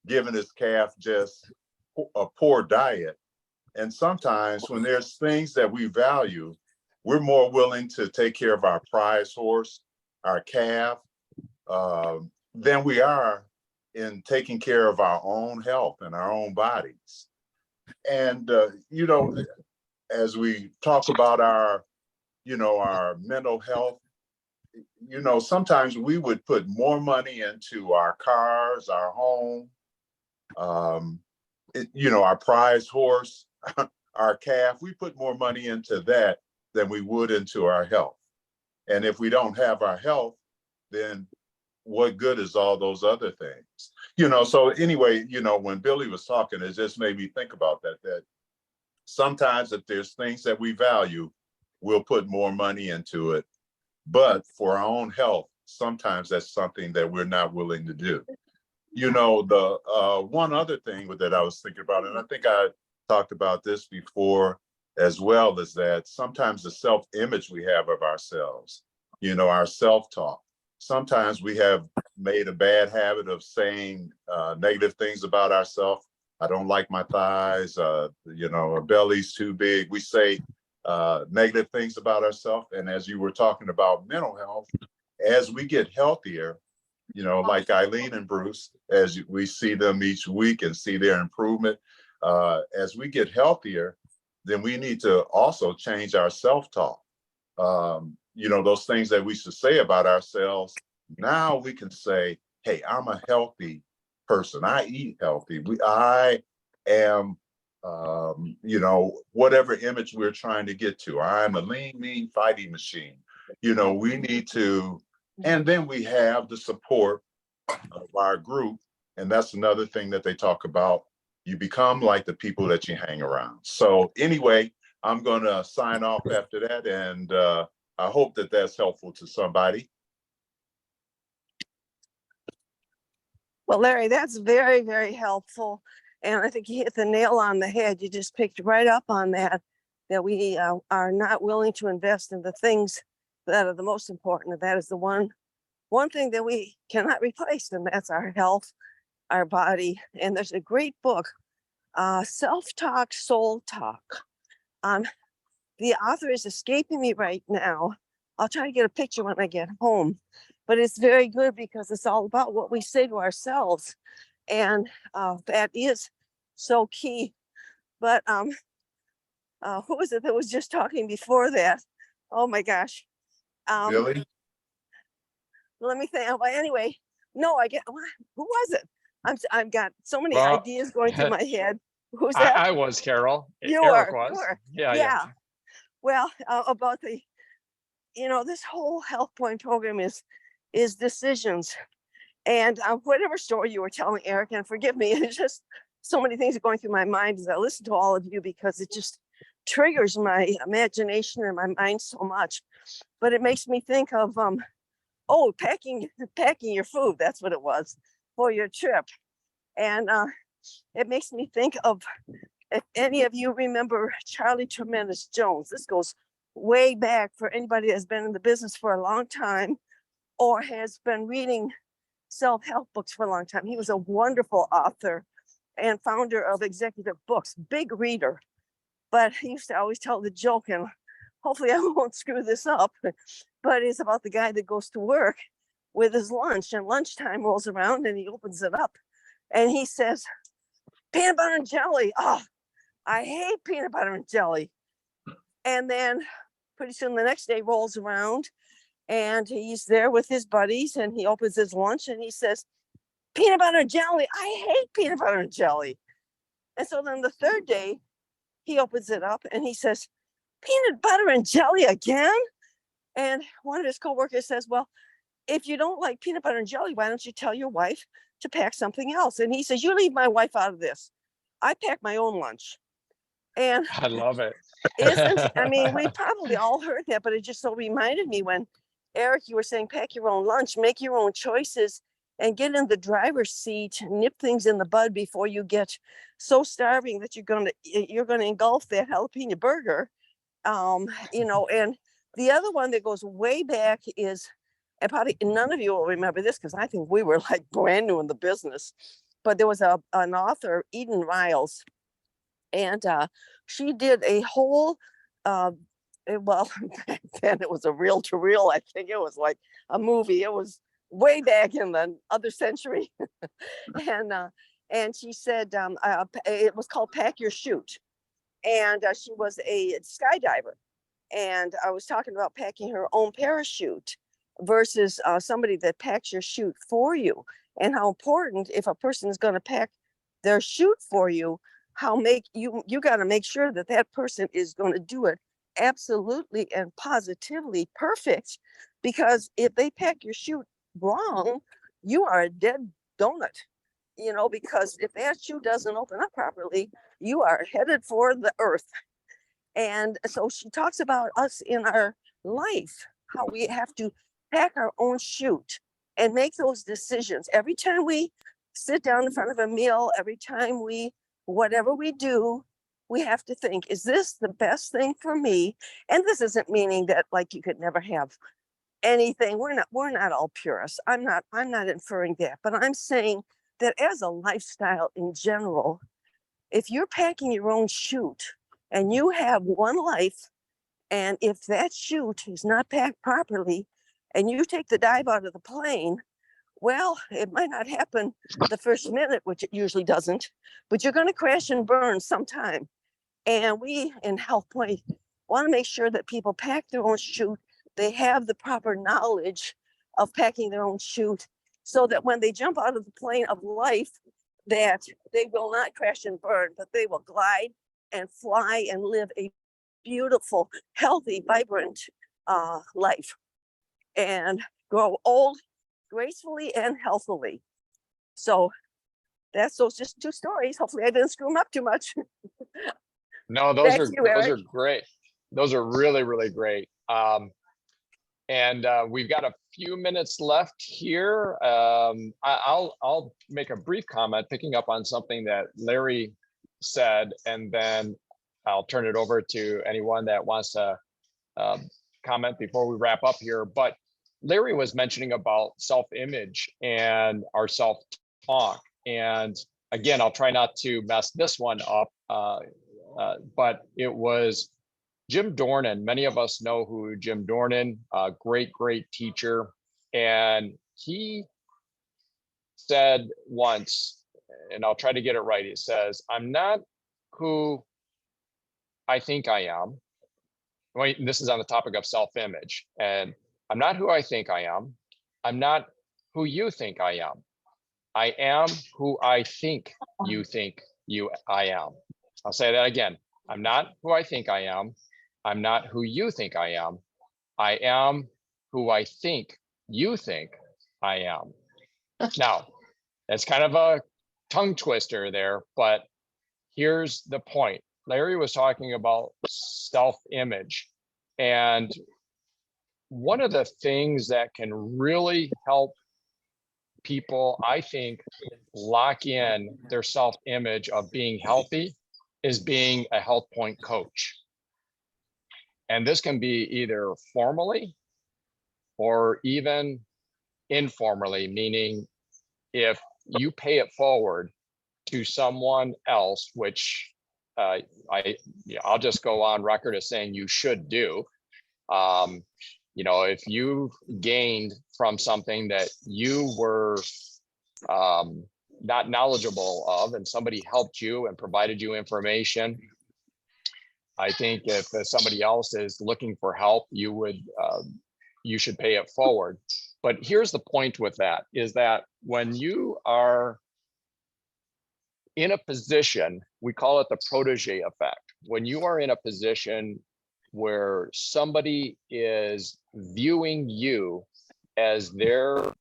giving his calf just a poor diet. And sometimes when there's things that we value, we're more willing to take care of our prize horse, our calf, than we are in taking care of our own health and our own bodies. And, you know, as we talk about our, you know, our mental health, you know, sometimes we would put more money into our cars, our home, you know, our prize horse, our calf. We put more money into that than we would into our health. And if we don't have our health, then what good is all those other things? You know, so anyway, you know, when Billy was talking, it just made me think about that sometimes if there's things that we value, we'll put more money into it. But for our own health, sometimes that's something that we're not willing to do. You know, the one other thing that I was thinking about, and I think I talked about this before as well, is that sometimes the self-image we have of ourselves, you know, our self-talk, sometimes we have made a bad habit of saying negative things about ourselves. I don't like my thighs, you know, our belly's too big. We say negative things about ourselves. And as you were talking about mental health, as we get healthier, you know, like Eileen and Bruce, as we see them each week and see their improvement, as we get healthier, then we need to also change our self-talk. You know, those things that we should say about ourselves, now we can say, hey, I'm a healthy person. I eat healthy. I am, you know, whatever image we're trying to get to. I'm a lean, mean fighting machine. You know, we need to, and then we have the support of our group. And that's another thing that they talk about. You become like the people that you hang around. So anyway, I'm going to sign off after that. And I hope that that's helpful to somebody. Well, Larry, that's very, very helpful. And I think you hit the nail on the head. You just picked right up on that we are not willing to invest in the things that are the most important. And that is the one thing that we cannot replace, and that's our health, our body. And there's a great book, Self-Talk, Soul Talk. The author is escaping me right now. I'll try to get a picture when I get home. But it's very good because it's all about what we say to ourselves. And that is so key. But who was it that was just talking before that? Oh my gosh. Billy? Let me think. But anyway, no, who was it? I've got so many Well, ideas going through my head. Who's that? I was, Carol. You Eric were. was. Yeah. Well, about the, you know, this whole HealthPointe program is decisions. And whatever story you were telling, Eric, and forgive me, it's just so many things are going through my mind as I listen to all of you, because it just triggers my imagination and my mind so much. But it makes me think of, packing your food. That's what it was for your trip. And it makes me think of, if any of you remember Charlie Tremendous Jones. This goes way back for anybody that's been in the business for a long time or has been reading self-help books for a long time. He was a wonderful author and founder of Executive Books, big reader. But he used to always tell the joke, and hopefully I won't screw this up, but it's about the guy that goes to work with his lunch, and lunchtime rolls around and he opens it up and he says, peanut butter and jelly. Oh, I hate peanut butter and jelly. And then pretty soon the next day rolls around and he's there with his buddies and he opens his lunch and he says, peanut butter and jelly. I hate peanut butter and jelly. And so then the third day he opens it up and he says, peanut butter and jelly again? And one of his coworkers says, well, if you don't like peanut butter and jelly, why don't you tell your wife to pack something else? And he says, you leave my wife out of this. I pack my own lunch. And I love it. I mean, we probably all heard that, but it just so reminded me when, Eric, you were saying pack your own lunch, make your own choices, and get in the driver's seat, nip things in the bud before you get so starving that you're going to engulf that jalapeno burger. You know, and the other one that goes way back is, and probably none of you will remember this because I think we were like brand new in the business, but there was an author, Eden Riles, and she did a whole, well, back then it was a reel to reel. I think it was like a movie. It was way back in the other century, and she said it was called Pack Your Chute, and she was a skydiver, and I was talking about packing her own parachute versus somebody that packs your chute for you, and how important, if a person is going to pack their chute for you, how you got to make sure that that person is going to do it absolutely and positively perfect, because if they pack your chute wrong, you are a dead donut, because if that chute doesn't open up properly, you are headed for the earth. And so she talks about us in our life, how we have to pack our own chute and make those decisions every time we sit down in front of a meal, every time whatever we do, we have to think, is this the best thing for me? And this isn't meaning that like you could never have anything. We're not all purists. I'm not inferring that, but I'm saying that as a lifestyle in general, if you're packing your own chute and you have one life, and if that chute is not packed properly and you take the dive out of the plane, well, it might not happen the first minute, which it usually doesn't, but you're going to crash and burn sometime. And we in HealthPointe want to make sure that people pack their own chute. They have the proper knowledge of packing their own chute, so that when they jump out of the plane of life, that they will not crash and burn, but they will glide and fly and live a beautiful, healthy, vibrant life, and grow old gracefully and healthily. So that's those just two stories. Hopefully I didn't screw them up too much. No, those Back are to you, Eric. great. Those are really, really great. And we've got a few minutes left here. I'll make a brief comment picking up on something that Larry said, and then I'll turn it over to anyone that wants to comment before we wrap up here. But Larry was mentioning about self-image and our self-talk. And again, I'll try not to mess this one up, but it was Jim Dornan. Many of us know who Jim Dornan, great teacher. And he said once, and I'll try to get it right, he says, I'm not who I think I am. Well, this is on the topic of self-image. And I'm not who I think I am. I'm not who you think I am. I am who I think I am. I'll say that again. I'm not who I think I am. I'm not who you think I am. I am who I think you think I am. Now, that's kind of a tongue twister there, but here's the point. Larry was talking about self-image. And one of the things that can really help people, I think, lock in their self-image of being healthy is being a HealthPointe coach. And this can be either formally or even informally, meaning if you pay it forward to someone else, which I'll just go on record as saying you should do. If you've gained from something that you were not knowledgeable of, and somebody helped you and provided you information, I think if somebody else is looking for help, you should pay it forward. But here's the point with that, is that when you are in a position, we call it the protege effect. When you are in a position where somebody is viewing you as their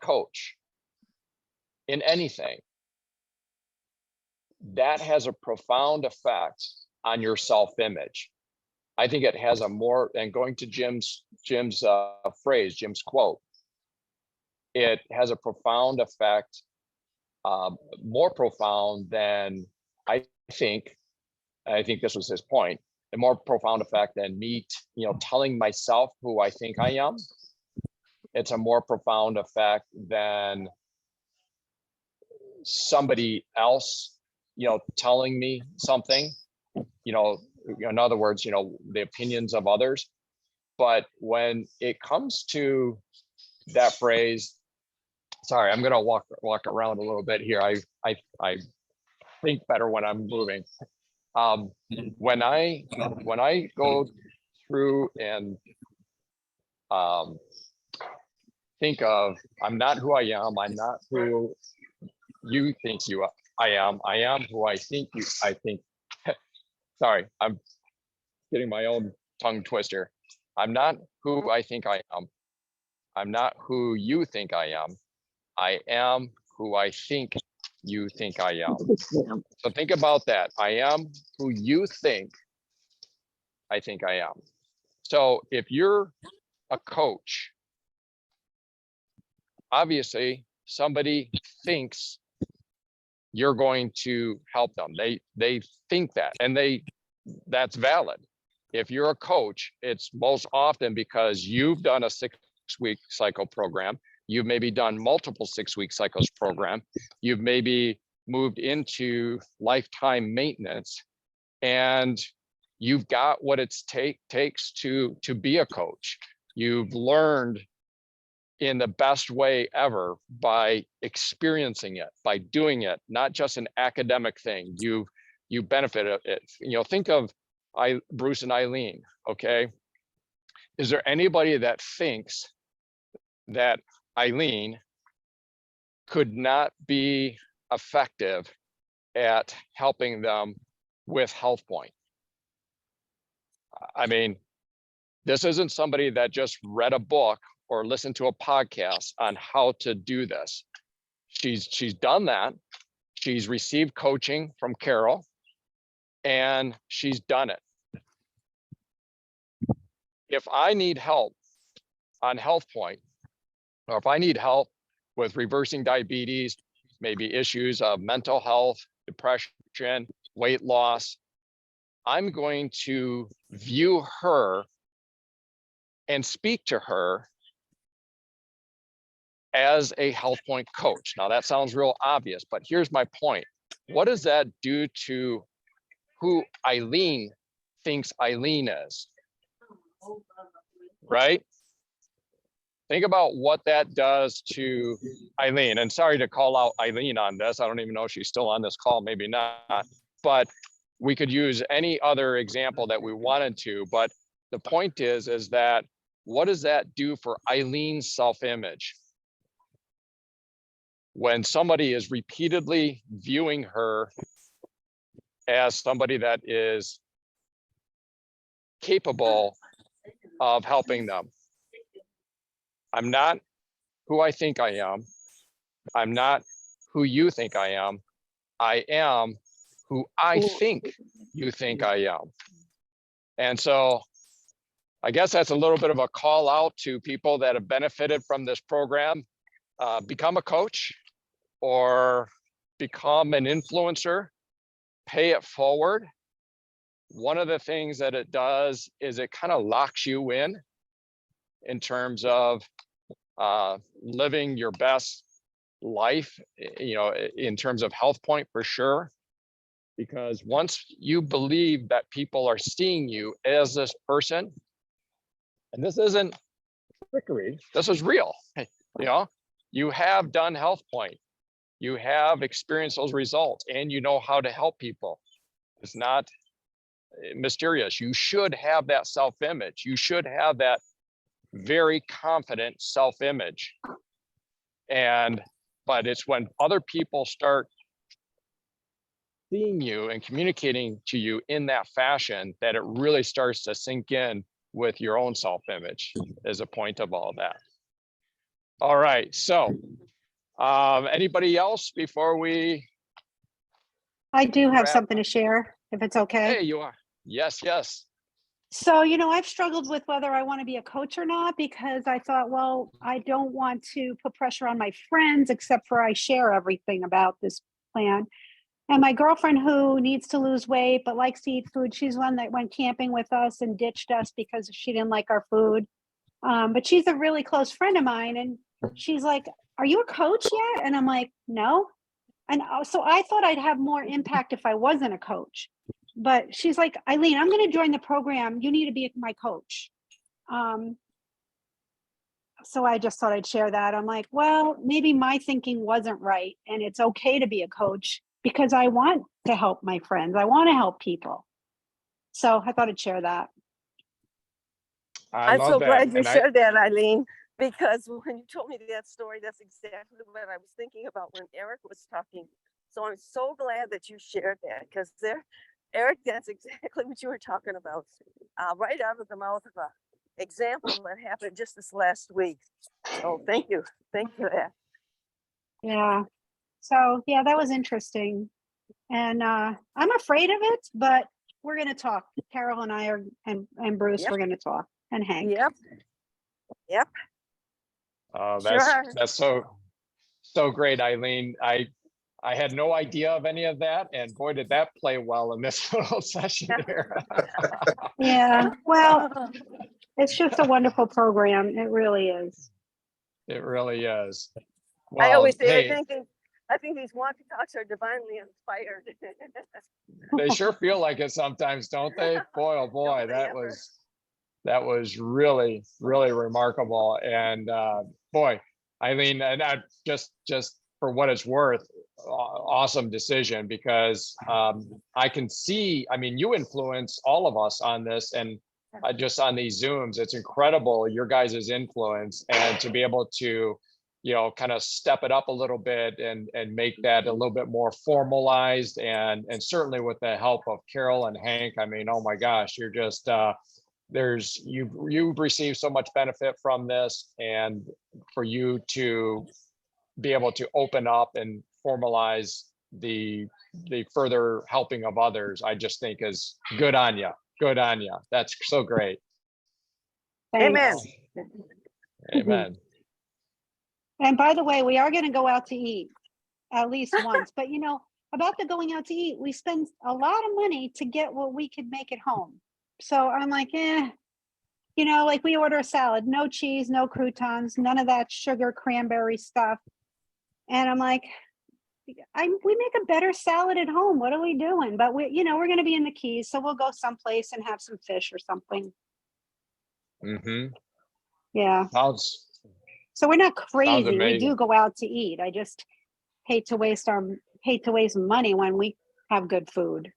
coach in anything, that has a profound effect on your self-image. I think it has a more, and going to Jim's phrase, Jim's quote, it has a profound effect, more profound than I think this was his point, a more profound effect than me, telling myself who I think I am. It's a more profound effect than somebody else, telling me something, in other words, the opinions of others. But when it comes to that phrase, sorry, I'm gonna walk around a little bit here. I think better when I'm moving. When I go through and think of, I'm not who I am, I'm not who you think I am who I think sorry, I'm getting my own tongue twister. I'm not who I think I am. I'm not who you think I am. I am who I think you think I am. So think about that. I am who you think I think I am. So if you're a coach, obviously somebody thinks you're going to help them. They think that, and that's valid. If you're a coach, it's most often because you've done a 6-week cycle program. You've maybe done multiple 6-week cycles program. You've maybe moved into lifetime maintenance, and you've got what it takes to be a coach. You've learned in the best way ever by experiencing it, by doing it, not just an academic thing. You benefit it. Think of Bruce and Eileen, okay? Is there anybody that thinks that Eileen could not be effective at helping them with HealthPointe? I mean, this isn't somebody that just read a book or listened to a podcast on how to do this. She's done that. She's received coaching from Carol, and she's done it. If I need help on HealthPointe, or if I need help with reversing diabetes, maybe issues of mental health, depression, weight loss, I'm going to view her and speak to her as a HealthPointe coach. Now that sounds real obvious, but here's my point. What does that do to who Eileen thinks Eileen is? Right? Think about what that does to Eileen. And sorry to call out Eileen on this. I don't even know if she's still on this call, maybe not. But we could use any other example that we wanted to. But the point is that what does that do for Eileen's self-image? When somebody is repeatedly viewing her as somebody that is capable of helping them. I'm not who I think I am. I'm not who you think I am. I am who I think you think I am. And so I guess that's a little bit of a call out to people that have benefited from this program. Become a coach or become an influencer, pay it forward. One of the things that it does is it kind of locks you in terms of living your best life, in terms of HealthPointe for sure. Because once you believe that people are seeing you as this person, and this isn't trickery, this is real, you have done HealthPointe, you have experienced those results, and you know how to help people. It's not mysterious. You should have that self-image. You should have that very confident self-image. But it's when other people start seeing you and communicating to you in that fashion that it really starts to sink in with your own self-image as a point of all that. All right, so anybody else before we? I do have wrap? something to share, if it's okay. Hey, you are. Yes. So, I've struggled with whether I want to be a coach or not, because I thought, well, I don't want to put pressure on my friends, except for I share everything about this plan. And my girlfriend, who needs to lose weight but likes to eat food, she's one that went camping with us and ditched us because she didn't like our food. But she's a really close friend of mine, and she's like, "Are you a coach yet?" And I'm like, "No." And so I thought I'd have more impact if I wasn't a coach. But she's like, Eileen, I'm going to join the program. You need to be my coach. So I just thought I'd share that. I'm like, well, maybe my thinking wasn't right. And it's okay to be a coach because I want to help my friends. I want to help people. So I thought I'd share that. I I'm so love that. glad you And shared that, Eileen, because when you told me that story, that's exactly what I was thinking about when Eric was talking. So I'm so glad that you shared that because Eric, that's exactly what you were talking about, right out of the mouth of a example that happened just this last week. So thank you for that. Yeah. So yeah, that was interesting. And I'm afraid of it, but we're going to talk. Carol and I are, and Bruce, Yep. we're going to talk, and Hank. Yep. Sure. That's so great, Eileen. I had no idea of any of that, and boy, did that play well in this little session here. Yeah. Well, it's just a wonderful program. It really is. It really is. I Well, always say, hey, I think these walkie talks are divinely inspired. they sure feel like it sometimes, don't they? Boy, oh boy, Don't they that ever? was really, really remarkable. And boy, Eileen, and I just for what it's worth, awesome decision, because I can see, I mean, you influence all of us on this, and just on these Zooms, it's incredible your guys' influence, and to be able to, you know, kind of step it up a little bit and make that a little bit more formalized, and certainly with the help of Carol and Hank. I mean, oh my gosh, you're just you've received so much benefit from this, and for you to be able to open up and formalize the further helping of others, I just think is good on you. Good on you. That's so great. Amen. Thanks. Amen. And by the way, we are going to go out to eat at least once. But you know, about the going out to eat, we spend a lot of money to get what we could make at home. So I'm like, you know, like we order a salad, no cheese, no croutons, none of that sugar cranberry stuff. And I'm like, we make a better salad at home. What are we doing? But you know, we're going to be in the Keys, so we'll go someplace and have some fish or something. Mm-hmm. Yeah. So we're not crazy. We do go out to eat. I just hate to waste money when we have good food.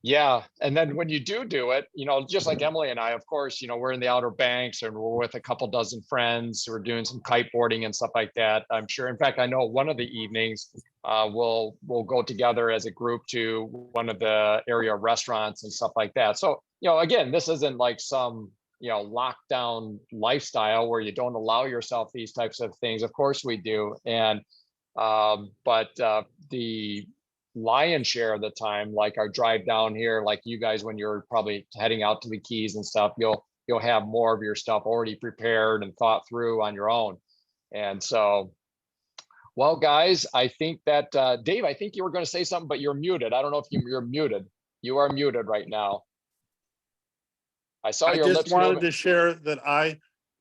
Yeah. And then when you do it, you know, just like Emily and I, of course, you know, we're in the Outer Banks and we're with a couple dozen friends who are doing some kiteboarding and stuff like that. I'm sure. In fact, I know one of the evenings we'll go together as a group to one of the area restaurants and stuff like that. So, you know, again, this isn't like some, you know, lockdown lifestyle where you don't allow yourself these types of things. Of course we do. And but the lion's share of the time, like our drive down here, like you guys, when you're probably heading out to the Keys and stuff, you'll have more of your stuff already prepared and thought through on your own. And so, well, guys, I think that Dave, I think you were going to say something, but you're muted. I don't know if you're muted. You are muted right now. I saw your lips. I just wanted to share that I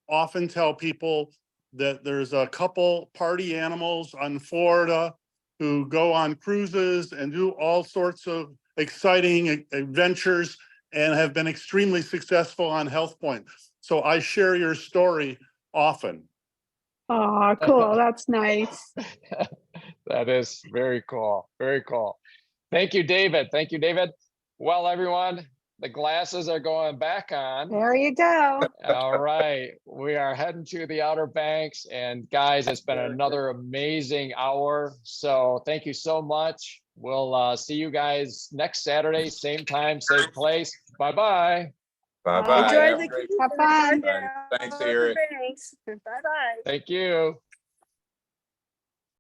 often tell people that there's a couple party animals on Florida who go on cruises and do all sorts of exciting adventures and have been extremely successful on HealthPointe. So I share your story often. Oh, cool. That's nice. That is very cool. Very cool. Thank you, David. Thank you, David. Well, everyone, the glasses are going back on. There you go. All right. We are heading to the Outer Banks. And guys, it's been another amazing hour. So thank you so much. We'll see you guys next Saturday, same time, same place. Bye-bye. Bye-bye. Enjoy the Have fun. Thanks, Eric. Thanks. Bye-bye. Thank you.